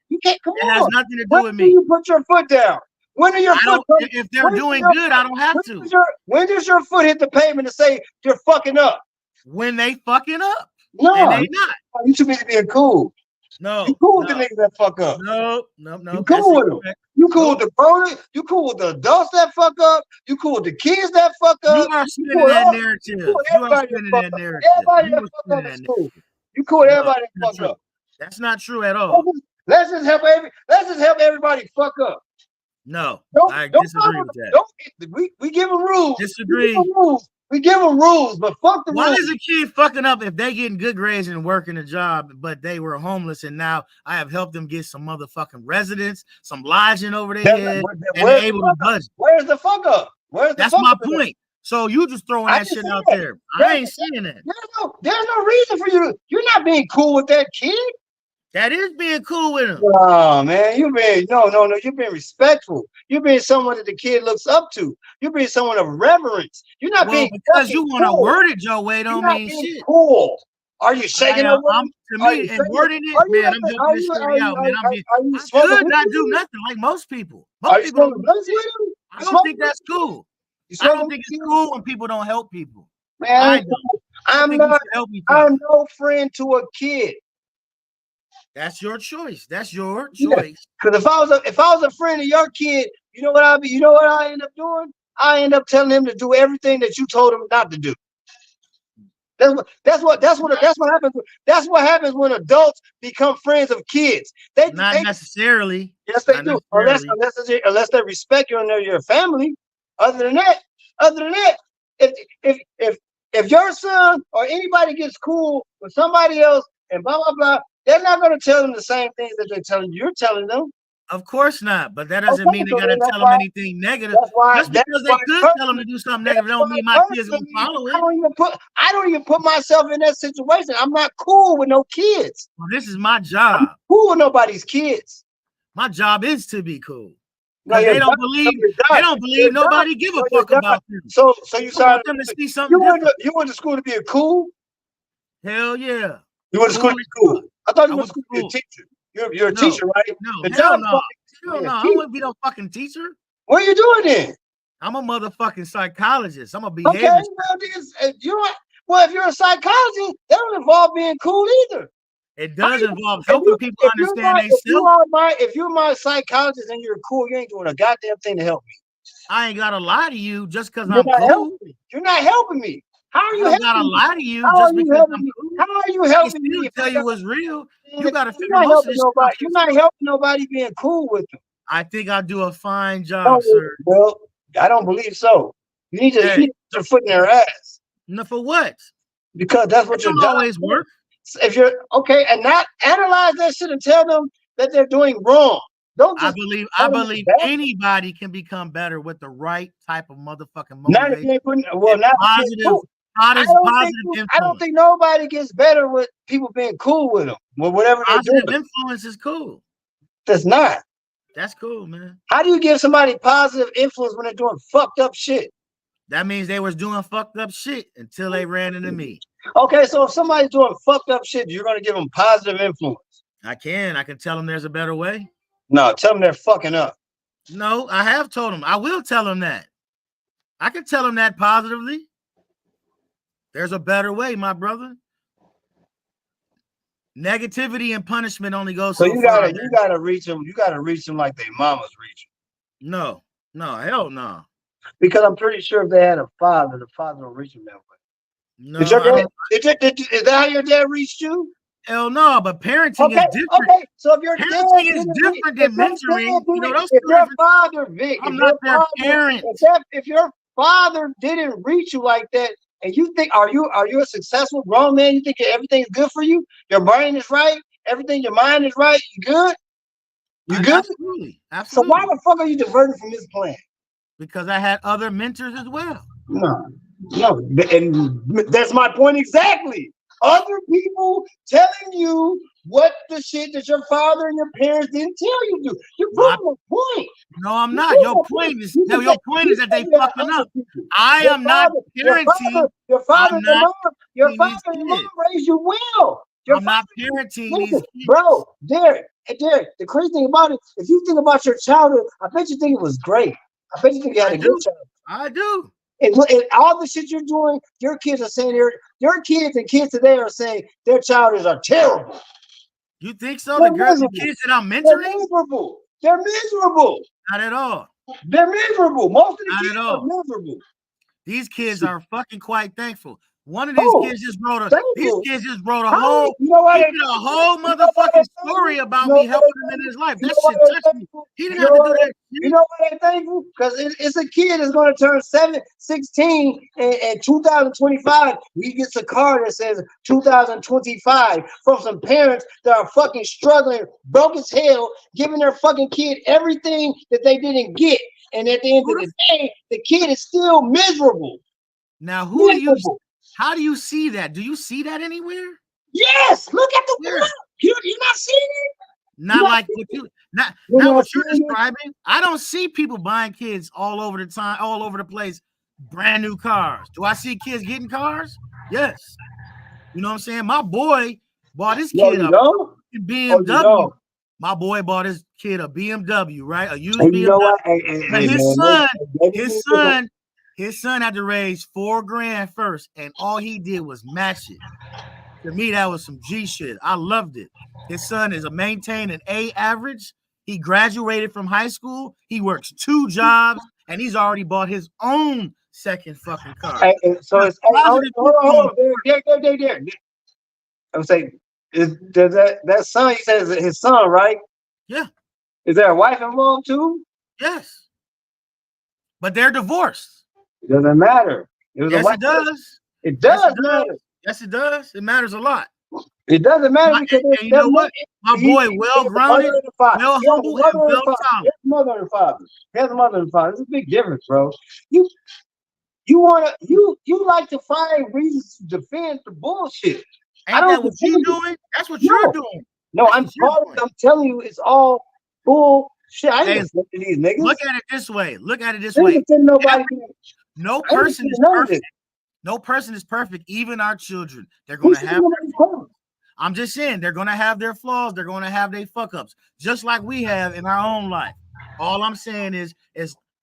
A: You can't. Come on.
D: It has nothing to do with me.
A: When you put your foot down? When are your foot?
D: If they're doing good, I don't have to.
A: When does your foot hit the pavement to say you're fucking up?
D: When they fucking up.
A: No,
D: and they not.
A: You should be being cool.
D: No,
A: you cool with the niggas that fuck up.
D: No.
A: You cool with them. You cool with the grown. You cool with the adults that fuck up. You cool with the kids that fuck up.
D: You are spinning that narrative. You are spinning that narrative.
A: Everybody that fuck up is cool. You cool with everybody that fuck up.
D: That's not true at all.
A: Let's just help everybody fuck up.
D: No, I disagree with that.
A: We give them rules.
D: Disagree.
A: We give them rules, but fuck the rules.
D: Why is a kid fucking up if they getting good grades and working a job, but they were homeless and now I have helped them get some motherfucking residence, some lodging over their head, and they're able to budget?
A: Where's the fuck up?
D: That's my point. So you just throwing that shit out there. I ain't saying that.
A: There's no reason for you to. You're not being cool with that kid.
D: That is being cool with him.
A: Oh man, you're being you're being respectful. You're being someone that the kid looks up to. You're being someone of reverence. You're not being
D: because you want to word it your way don't mean shit.
A: Cool. Are you shaking it?
D: To me, and wording it, man, I'm helping this shit out, man. I should not do nothing like most people. Most people don't. I don't think that's cool. I don't think it's cool when people don't help people.
A: Man, I'm no friend to a kid.
D: That's your choice. That's your choice.
A: Because if I was a friend of your kid, you know what I end up doing? I end up telling him to do everything that you told him not to do. That's what happens. That's what happens when adults become friends of kids. They
D: necessarily.
A: Yes, they do. Unless they respect you and they're your family. Other than that, if your son or anybody gets cool with somebody else and blah blah blah, they're not going to tell them the same things that they're telling you. You're telling them.
D: Of course not, but that doesn't mean they gotta tell them anything negative. Just because they could tell them to do something negative, don't mean my kids gonna follow it.
A: I don't even put myself in that situation. I'm not cool with no kids.
D: Well, this is my job.
A: I'm cool with nobody's kids.
D: My job is to be cool. No, they don't believe. They don't believe nobody give a fuck about them.
A: So you started
D: them to see something.
A: You went to school to be a cool?
D: Hell yeah.
A: You went to school to be cool. I thought you went to school to be a teacher. You're a teacher, right?
D: No, hell no. Hell no. I wouldn't be no fucking teacher.
A: What are you doing then?
D: I'm a motherfucking psychologist. I'm a behavior.
A: Okay, well, if you're a psychologist, that don't involve being cool either.
D: It does involve helping people understand themselves.
A: If you're my psychologist and you're cool, you ain't doing a goddamn thing to help me.
D: I ain't gotta lie to you just because I'm cool.
A: You're not helping me. How are you helping me?
D: I gotta lie to you just because I'm cool.
A: How are you helping me?
D: If I tell you what's real, you gotta figure
A: out
D: most of this
A: nobody. You're not helping nobody being cool with them.
D: I think I do a fine job, sir.
A: Well, I don't believe so. You need to put your foot in their ass.
D: No, for what?
A: Because that's what you're doing.
D: Always work.
A: If you're okay, and not analyze that shit and tell them that they're doing wrong. Don't just
D: I believe anybody can become better with the right type of motherfucking motivation.
A: I don't think nobody gets better with people being cool with them. Well, whatever
D: positive influence is cool.
A: That's not.
D: That's cool, man.
A: How do you give somebody positive influence when they're doing fucked up shit?
D: That means they was doing fucked up shit until they ran into me.
A: Okay, so if somebody's doing fucked up shit, you're gonna give them positive influence.
D: I can tell them there's a better way.
A: No, tell them they're fucking up.
D: No, I have told them. I will tell them that. I can tell them that positively. There's a better way, my brother. Negativity and punishment only goes so
A: you
D: far.
A: You gotta reach them. You gotta reach them like their mamas reach them.
D: No, hell no.
A: Because I'm pretty sure if they had a father, the father will reach them that way.
D: No,
A: is that how your dad reached you?
D: Hell no, but parenting is different.
A: Okay, so if your
D: parenting is different than mentoring,
A: if your father, Vic,
D: I'm not their parent.
A: If your father didn't reach you like that, and you think, are you a successful grown man? You think everything's good for you? Your brain is right, everything, your mind is right. You good? You good?
D: Absolutely.
A: So why the fuck are you diverting from this plan?
D: Because I had other mentors as well.
A: No, and that's my point exactly. Other people telling you what the shit that your father and your parents didn't tell you to. You're proving a point.
D: No, I'm not. Your point is that they fucking up. I am not parenting.
A: Your father and your mom raised you well.
D: I'm not parenting these kids.
A: Bro, Derek, the crazy thing about it, if you think about your childhood, I bet you think it was great. I bet you think you had a good childhood.
D: I do.
A: And all the shit you're doing, your kids are saying your kids and kids today are saying their childhoods are terrible.
D: You think so? The kids that I'm mentoring?
A: They're miserable.
D: Not at all.
A: They're miserable. Most of the kids are miserable.
D: These kids are fucking quite thankful. One of these kids just wrote a whole motherfucking story about me helping him in his life. That shit touched me. He didn't have to do that.
A: You know why they're thankful? Because it's a kid that's going to turn 16 in 2025. He gets a card that says 2025 from some parents that are fucking struggling, broke as hell, giving their fucking kid everything that they didn't get. And at the end of the day, the kid is still miserable.
D: Now, how do you see that? Do you see that anywhere?
A: Yes. Look at the world. You're not seeing it?
D: Not like what you're describing. I don't see people buying kids all over the place, brand new cars. Do I see kids getting cars? Yes. You know what I'm saying? My boy bought his kid a BMW. My boy bought his kid a BMW, right? A used BMW. His son had to raise $4,000 first, and all he did was match it. To me, that was some G shit. I loved it. His son is maintained an A average. He graduated from high school. He works 2 jobs, and he's already bought his own second fucking car.
A: So it's hold on. There. I'm saying, that son, he says his son, right?
D: Yeah.
A: Is there a wife involved too?
D: Yes. But they're divorced.
A: It doesn't matter.
D: Yes, it does.
A: It does matter.
D: Yes, it does. It matters a lot.
A: It doesn't matter because
D: and you know what? My boy, well grounded, well humble, and well solid.
A: Mother and father. He has a mother and father. It's a big difference, bro. You like to find reasons to defend the bullshit.
D: Ain't that what you doing? That's what you're doing.
A: No, I'm telling you, it's all bullshit. I ain't listening to these niggas.
D: Look at it this way. No person is perfect. No person is perfect. Even our children, they're going to have their flaws. I'm just saying they're going to have their flaws. They're going to have their fuck ups, just like we have in our own life. All I'm saying is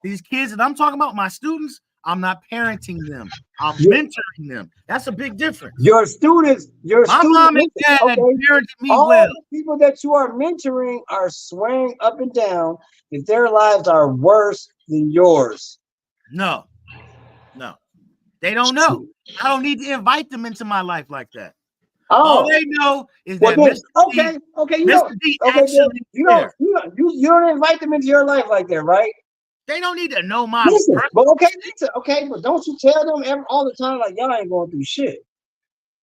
D: these kids that I'm talking about, my students, I'm not parenting them. I'm mentoring them. That's a big difference.
A: Your students,
D: my mom and dad parented me
A: all
D: well.
A: The people that you are mentoring are swaying up and down if their lives are worse than yours.
D: No, they don't know. I don't need to invite them into my life like that. All they know is that Mr.
A: You don't invite them into your life like that, right?
D: They don't need to know my
A: but but don't you tell them all the time like y'all ain't going through shit?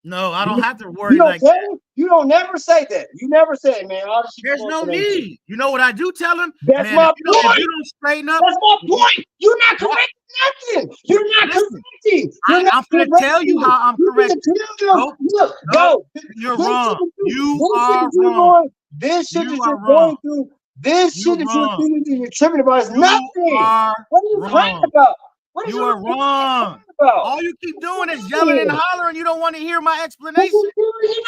D: No, I don't have to worry like that.
A: You don't never say that. You never say, man. All this
D: There's no need. You know what I do tell them?
A: That's my point.
D: If you don't straighten up,
A: that's my point. You're not correcting nothing. You're not correcting.
D: I'm going to tell you how I'm correcting.
A: No,
D: you're wrong. You are wrong.
A: This shit that you're going through. This shit that you're tripping about is nothing. What are you crying about?
D: You are wrong. All you keep doing is yelling and hollering. You don't want to hear my explanation.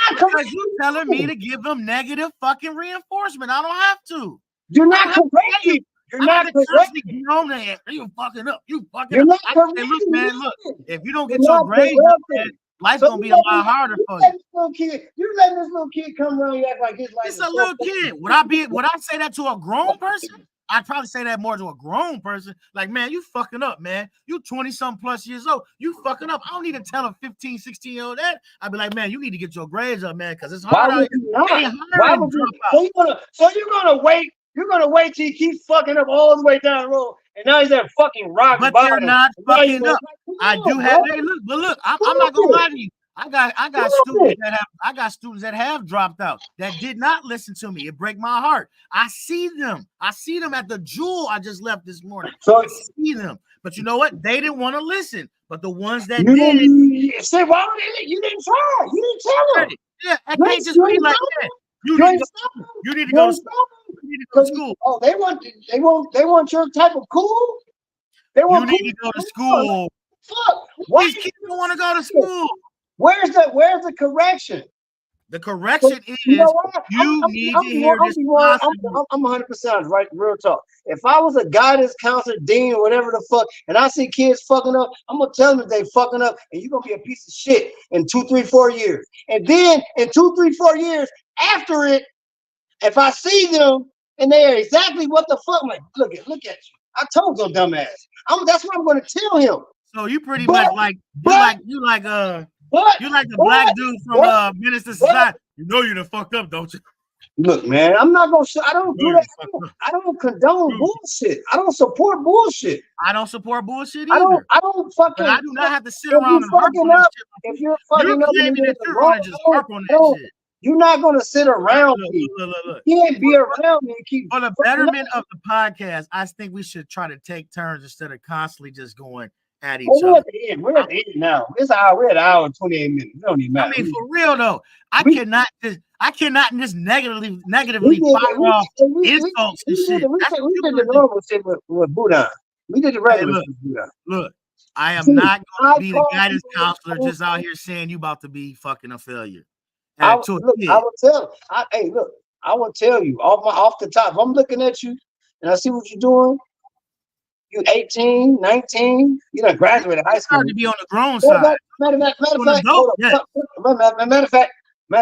D: Because you're telling me to give them negative fucking reinforcement. I don't have to.
A: You're not correcting. You're not correcting.
D: You fucking up. You fucking
A: You're
D: up.
A: not correcting.
D: Look, man, look. If you don't get your grades up, man, life's gonna be a lot harder for you.
A: You're letting this little kid come around you act like his life.
D: It's a little kid. Would I say that to a grown person? I'd probably say that more to a grown person. Like, man, you fucking up, man. You 20-something plus years old. You fucking up. I don't need to tell a 15, 16-year-old that. I'd be like, man, you need to get your grades up, man, because it's hard out here.
A: So you're gonna wait. You're gonna wait till he keeps fucking up all the way down the road, and now he's at fucking rock bottom.
D: But they're not fucking up. I do have. Hey, look. I'm not gonna lie to you. I got students that have dropped out that did not listen to me. It breaks my heart. I see them at the Jewel I just left this morning.
A: So
D: I see them, but you know what? They didn't want to listen. But the ones that
A: did, say, why would you didn't try? You didn't tell them.
D: Yeah, I can't just be like that. You need to go to school. You need to go to school.
A: Oh, they want your type of cool.
D: You need to go to school.
A: Fuck.
D: Why these kids don't want to go to school?
A: Where's the correction?
D: The correction is you need to hear this.
A: I'm 100% right. Real talk. If I was a guidance counselor, dean, or whatever the fuck, and I see kids fucking up, I'm gonna tell them that they fucking up, and you're gonna be a piece of shit in 2, 3, 4 years. And then in 2, 3, 4 years after it, if I see them and they are exactly what the fuck, I'm like, look at you. I told your dumb ass. That's what I'm gonna tell him.
D: So you pretty much you like the black dude from Minister Society. You know you done fucked up, don't you?
A: Look, man, I'm not gonna. I don't do that. I don't condone bullshit. I don't support bullshit.
D: I don't support bullshit either.
A: I don't fucking.
D: But I do not have to sit around and harp on that shit.
A: If you're fucking up,
D: just harp on that shit.
A: You're not gonna sit around me.
D: Look.
A: You can't be around me and keep.
D: For the betterment of the podcast, I think we should try to take turns instead of constantly just going at each other.
A: We're at the end now. We're at an hour and 28 minutes. It don't even matter.
D: I mean, for real though, I cannot just negatively fire off insults and shit.
A: We did the normal shit with Buddha. We did the regular shit with Buddha.
D: Look, I am not going to be the guidance counselor just out here saying you about to be fucking a failure.
A: I will tell. I will tell you off the top. If I'm looking at you and I see what you're doing. You 18, 19, you done graduated high school.
D: Hard to be on the grown side.
A: Matter of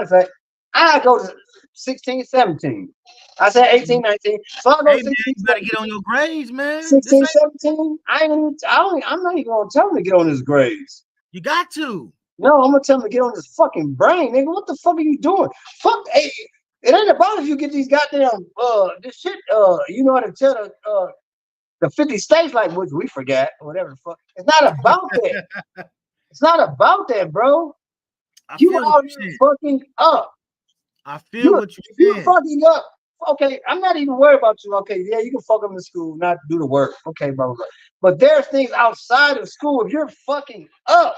A: fact, I go to 16, 17. I said 18, 19. So I go 16,
D: you better get on your grades, man.
A: 16, 17. I'm not even gonna tell him to get on his grades.
D: You got to.
A: No, I'm gonna tell him to get on his fucking brain, nigga. What the fuck are you doing? Fuck, hey, it ain't about if you get these goddamn this shit. You know how to tell the 50 states, like, which we forgot, or whatever the fuck. It's not about that. It's not about that, bro. You are fucking up.
D: I feel what you're saying.
A: Fucking up. Okay, I'm not even worried about you. Okay, yeah, you can fuck up in school, not do the work. Okay, blah, blah, blah. But there's things outside of school. If you're fucking up,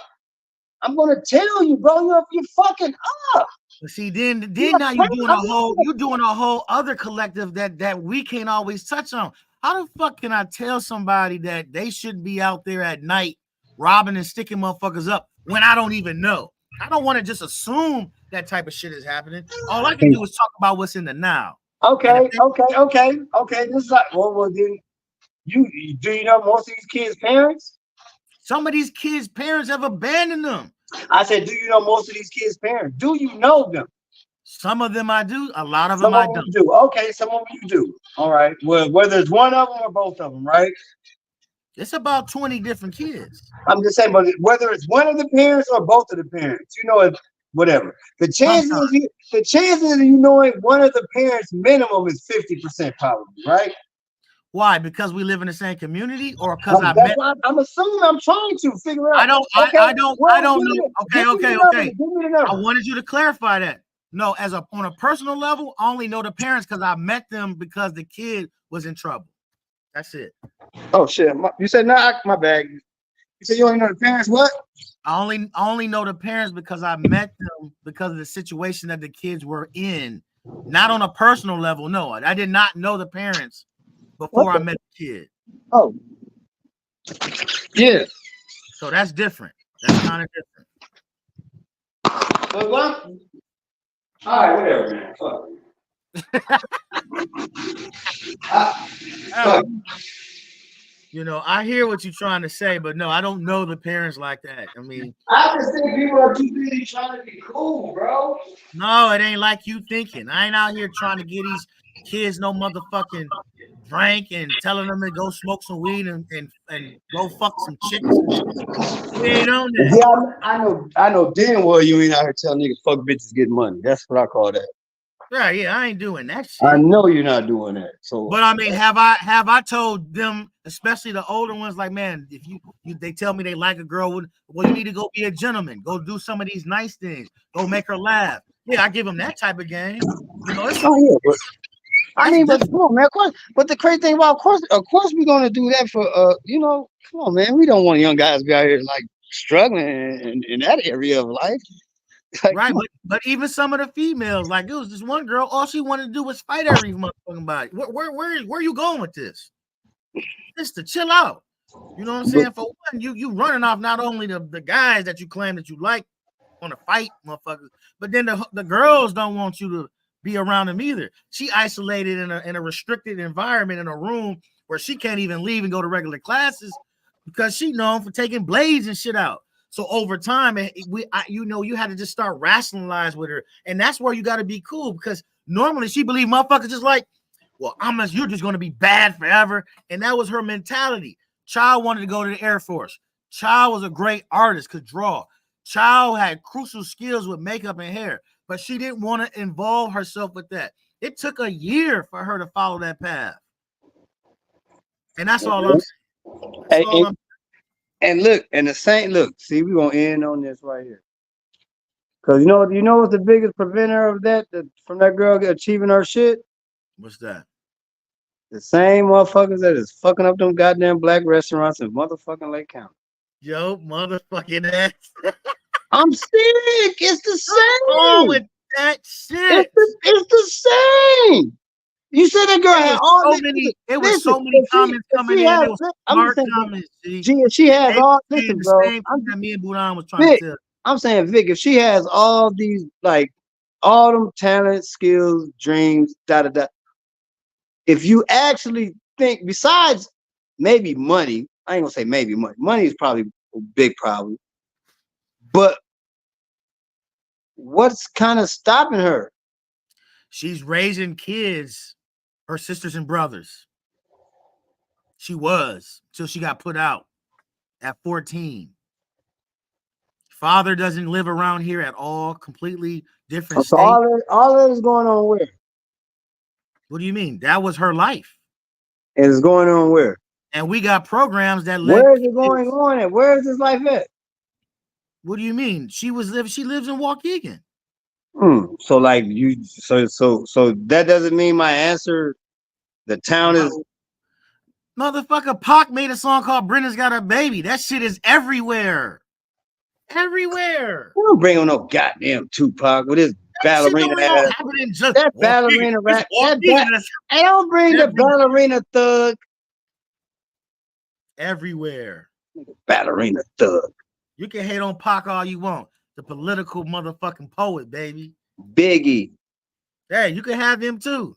A: I'm gonna tell you, bro. You're fucking up.
D: But see, then now you're doing a whole other collective that we can't always touch on. How the fuck can I tell somebody that they shouldn't be out there at night robbing and sticking motherfuckers up when I don't even know? I don't want to just assume that type of shit is happening. All I can do is talk about what's in the now.
A: Okay. This is like, well, then do you know most of these kids' parents?
D: Some of these kids' parents have abandoned them.
A: I said, do you know most of these kids' parents? Do you know them?
D: Some of them I do. A lot of them I don't.
A: Do. Okay, some of them you do. All right. Well, whether it's one of them or both of them, right?
D: It's about 20 different kids.
A: I'm just saying, but whether it's one of the parents or both of the parents, whatever. The chances of you knowing one of the parents minimum is 50% probably, right?
D: Why? Because we live in the same community, or because
A: I'm assuming. I'm trying to figure out.
D: I don't know. Okay. I wanted you to clarify that. No, on a personal level, I only know the parents because I met them because the kid was in trouble. That's it.
A: Oh shit! You said my bad. You said you only know the parents. What?
D: I only know the parents because I met them because of the situation that the kids were in. Not on a personal level. No, I did not know the parents before I met the kid.
A: Oh, yeah.
D: So that's different. That's kind of different.
A: But what? All right, whatever, man. Fuck.
D: I hear what you're trying to say, but no, I don't know the parents like that. I mean,
A: I just think people are too busy trying to be cool, bro.
D: No, it ain't like you thinking. I ain't out here trying to get these kids no motherfucking drink and telling them to go smoke some weed and go fuck some chicks. We ain't on that.
A: Yeah, I know damn well you ain't out here telling niggas fuck bitches get money. That's what I call that.
D: Yeah, I ain't doing that shit.
A: I know you're not doing that. So,
D: but I mean, have I told them, especially the older ones, like, man, if they tell me they like a girl, well, you need to go be a gentleman, go do some of these nice things, go make her laugh. Yeah, I give them that type of game. But come
A: on, man. But the crazy thing about, of course, we're gonna do that for come on, man. We don't want young guys to be out here like struggling in that area of life.
D: Like, right, but even some of the females, like, it was this one girl, all she wanted to do was fight every motherfucking body. Where are you going with this? Just to chill out. You know what I'm saying? For one, you running off not only the guys that you claim that you like on a fight, motherfuckers, but then the girls don't want you to be around them either. She isolated in a restricted environment in a room where she can't even leave and go to regular classes because she known for taking blades and shit out. So over time, you had to just start rationalize with her, and that's where you got to be cool because normally she believed motherfuckers just like, well, you're just going to be bad forever, and that was her mentality. Child wanted to go to the Air Force. Child was a great artist, could draw. Child had crucial skills with makeup and hair, but she didn't want to involve herself with that. It took a year for her to follow that path, and that's all I'm saying.
A: And look, see, we're gonna end on this right here. Cause you know what's the biggest preventer of that from that girl achieving her shit?
D: What's that?
A: The same motherfuckers that is fucking up them goddamn black restaurants in motherfucking Lake County.
D: Yo, motherfucking ass.
A: I'm sick. It's the same.
D: What's wrong with that shit?
A: It's the same. You said that girl had all
D: so many. It was so many comments coming in. It was smart comments.
A: She has all. Listen, bro.
D: That me and Budan was trying to tell.
A: I'm saying, Vic, if she has all these, like, all them talents, skills, dreams, if you actually think, besides maybe money, I ain't gonna say maybe money. Money is probably a big problem. But what's kind of stopping her?
D: She's raising kids. Her sisters and brothers. She was till she got put out at 14. Father doesn't live around here at all. Completely different state.
A: All that is going on where?
D: What do you mean? That was her life.
A: And it's going on where?
D: And we got programs that.
A: Where is it going on? And where is this life at?
D: What do you mean? She lives in Waukegan.
A: So like so that doesn't mean my answer. The town is
D: motherfucker. Pac made a song called "Brenda's Got a Baby." That shit is everywhere. Everywhere.
A: I don't bring on no goddamn Tupac with his ballerina ass. That ballerina rap. I don't bring the ballerina thug.
D: Everywhere.
A: Ballerina thug.
D: You can hate on Pac all you want. The political motherfucking poet, baby.
A: Biggie.
D: Hey, you can have him too.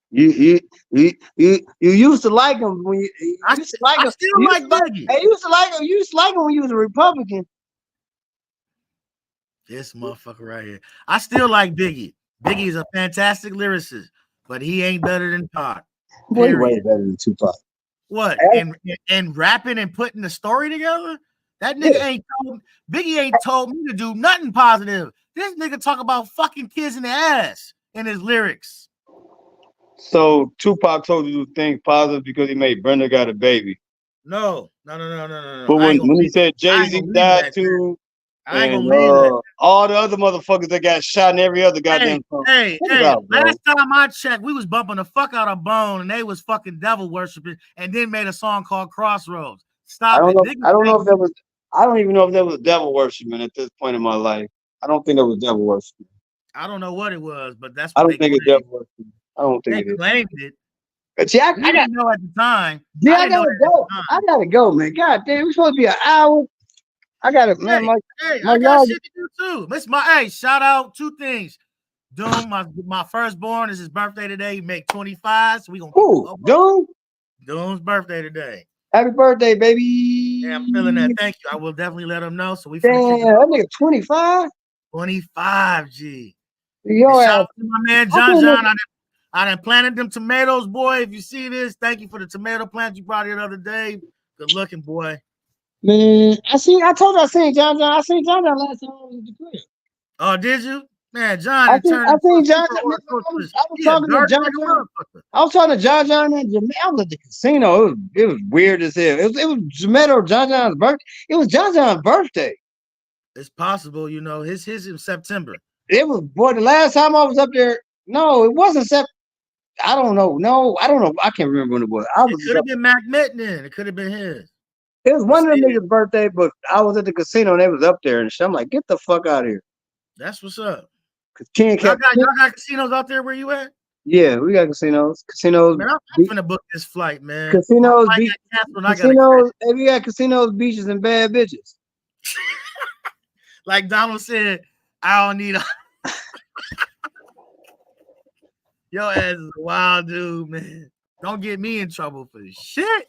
A: You used to like him when you used to like him.
D: I still like Biggie.
A: I used to like him. You used to like him when you was a Republican.
D: This motherfucker right here. I still like Biggie. Biggie is a fantastic lyricist, but he ain't better than Pac.
A: Way better than Tupac.
D: What? And rapping and putting the story together? That nigga Biggie ain't told me to do nothing positive. This nigga talk about fucking kids in the ass in his lyrics.
A: So Tupac told you to think positive because he made Brenda Got a Baby.
D: No.
A: But when he said Jay-Z died too, and all the other motherfuckers that got shot in every other goddamn song.
D: Hey, last time I checked, we was bumping the fuck out of Bone and they was fucking devil worshiping and then made a song called Crossroads. Stop it.
A: I don't know if that was I don't even know if that was devil worshiping at this point in my life. I don't think that was devil worshiping.
D: I don't know what it was, but that's
A: what
D: I don't
A: think it's devil worshiping. I don't think
D: they claimed it.
A: But see, I
D: didn't know at the time.
A: Yeah, I gotta go. I gotta go, man. God damn, we're supposed to be an hour. I gotta, man.
D: I got shit to do too. Shout out 2 things. Doom, my firstborn is his birthday today. He make 25, so we gonna
A: Doom?
D: Doom's birthday today.
A: Happy birthday, baby.
D: Yeah, I'm feeling that. Thank you. I will definitely let him know. So we
A: damn, that nigga 25?
D: 25, G.
A: Yo,
D: shout out to my man John. I done planted them tomatoes, boy. If you see this, thank you for the tomato plant you brought here the other day. Good looking, boy.
A: Man, I told you I seen John. I seen John last time I was in the crib.
D: Oh, did you? Man, John.
A: I seen John. I was talking to John. I was talking to John and Jamaica. I was at the casino. It was weird as hell. It was Jamaica or John's birthday. It was John's birthday.
D: It's possible, you know. His in September.
A: It was, boy, the last time I was up there. No, it wasn't September. I don't know. No, I don't know. I can't remember when it was.
D: It could have been Mac Mitten. It could have been his.
A: It was one of them niggas' birthday, but I was at the casino and they was up there and shit. I'm like, get the fuck out of here.
D: That's what's up.
A: Y'all
D: got casinos out there where you at?
A: Yeah, we got casinos. Casinos.
D: Man, I'm finna book this flight, man.
A: Casinos. Casinos. Hey, we got casinos, beaches, and bad bitches.
D: Like Donald said, I don't need a. Your ass is a wild dude, man. Don't get me in trouble for this shit.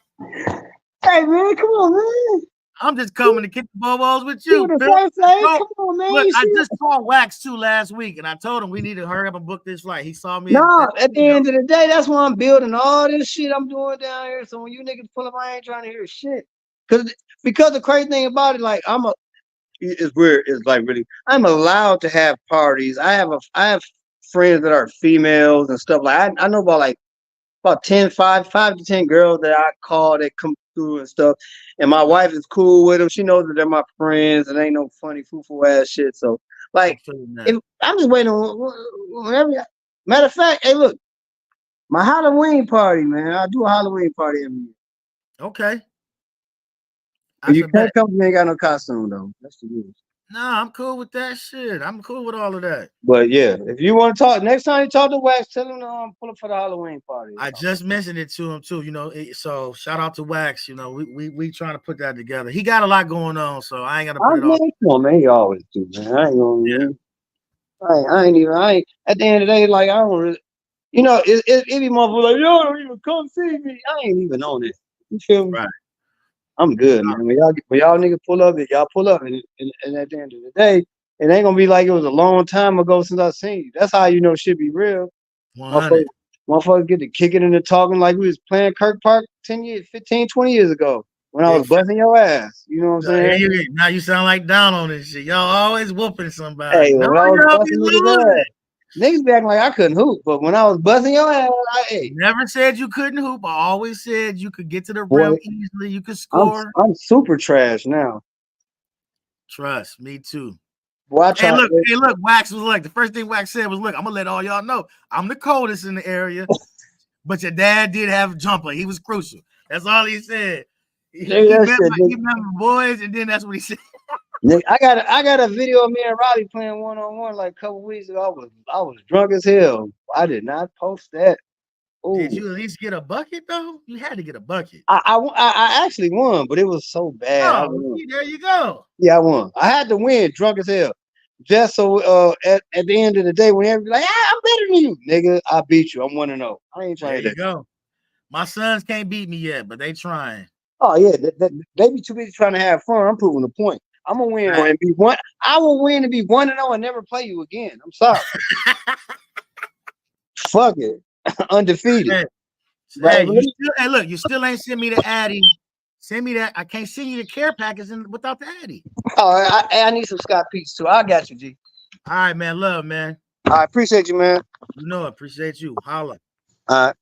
A: Hey, man, come on, man.
D: I'm just coming to kick the bobos with you.
A: Come on, man.
D: Look, I just saw Wax 2 last week, and I told him we need to hurry up and book this flight. He saw me.
A: No, at the end of the day, that's why I'm building all this shit I'm doing down here. So when you niggas pull up, I ain't trying to hear shit. Because the crazy thing about it, like it's weird. It's like really, I'm allowed to have parties. I have friends that are females and stuff. Like I know about 5 to 10 girls that I call that come through and stuff. And my wife is cool with them. She knows that they're my friends and ain't no funny foo-foo ass shit. So like, I'm just waiting on whenever. Matter of fact, hey, look, my Halloween party, man. I do a Halloween party every year.
D: Okay.
A: You can't come. You ain't got no costume though. That's the rules.
D: Nah, I'm cool with that shit. I'm cool with all of that.
A: But yeah, if you want to talk next time you talk to Wax, tell him to pull up for the Halloween party.
D: I just mentioned it to him too. You know, so shout out to Wax. You know, we trying to put that together. He got a lot going on, so I ain't gonna put it on.
A: Come on, man. He always do, man. I ain't gonna. Yeah. I ain't. At the end of the day, like I don't really. You know, it be motherfuckers like, yo, don't even come see me. I ain't even on it. You feel me?
D: Right.
A: I'm good, man. When y'all niggas pull up, y'all pull up, and at the end of the day, it ain't gonna be like it was a long time ago since I seen you. That's how you know shit be real. Motherfuckers get to kicking and talking like we was playing Kirk Park 10 years, 15, 20 years ago when I was busting your ass. You know what I'm saying?
D: Now you sound like down on this shit. Y'all always whooping somebody.
A: Hey, when I was busting niggas' ass, niggas be acting like I couldn't hoop, but when I was busting your ass,
D: never said you couldn't hoop. I always said you could get to the rim easily. You could score.
A: I'm super trash now.
D: Trust me too.
A: Boy, I tried.
D: Hey, look, Wax was like, the first thing Wax said was, look, I'm gonna let all y'all know I'm the coldest in the area, but your dad did have a jumper. He was crucial. That's all he said. He met my boys, and then that's what he said.
A: Nigga, I got a video of me and Riley playing one-on-one like a couple weeks ago. I was drunk as hell. I did not post that. Ooh.
D: Did you at least get a bucket though? You had to get a bucket.
A: I actually won, but it was so bad.
D: Oh, there you go.
A: Yeah, I won. I had to win, drunk as hell. Just so at the end of the day, when everybody's like, I'm better than you, nigga, I beat you. I'm 1-0. I ain't trying to.
D: There you go. My sons can't beat me yet, but they trying.
A: Oh yeah, they be too busy trying to have fun. I'm proving the point. I'm gonna win and be one. I will win and be 1-0 and never play you again. I'm sorry. Fuck it. Undefeated.
D: Hey, look, you still ain't send me the Addy. Send me that. I can't send you the care package without the Addy.
A: Oh, I need some Scott Peach too. I got you, G.
D: All right, man. Love, man.
A: I appreciate you, man.
D: You know, appreciate you. Holla.
A: All right.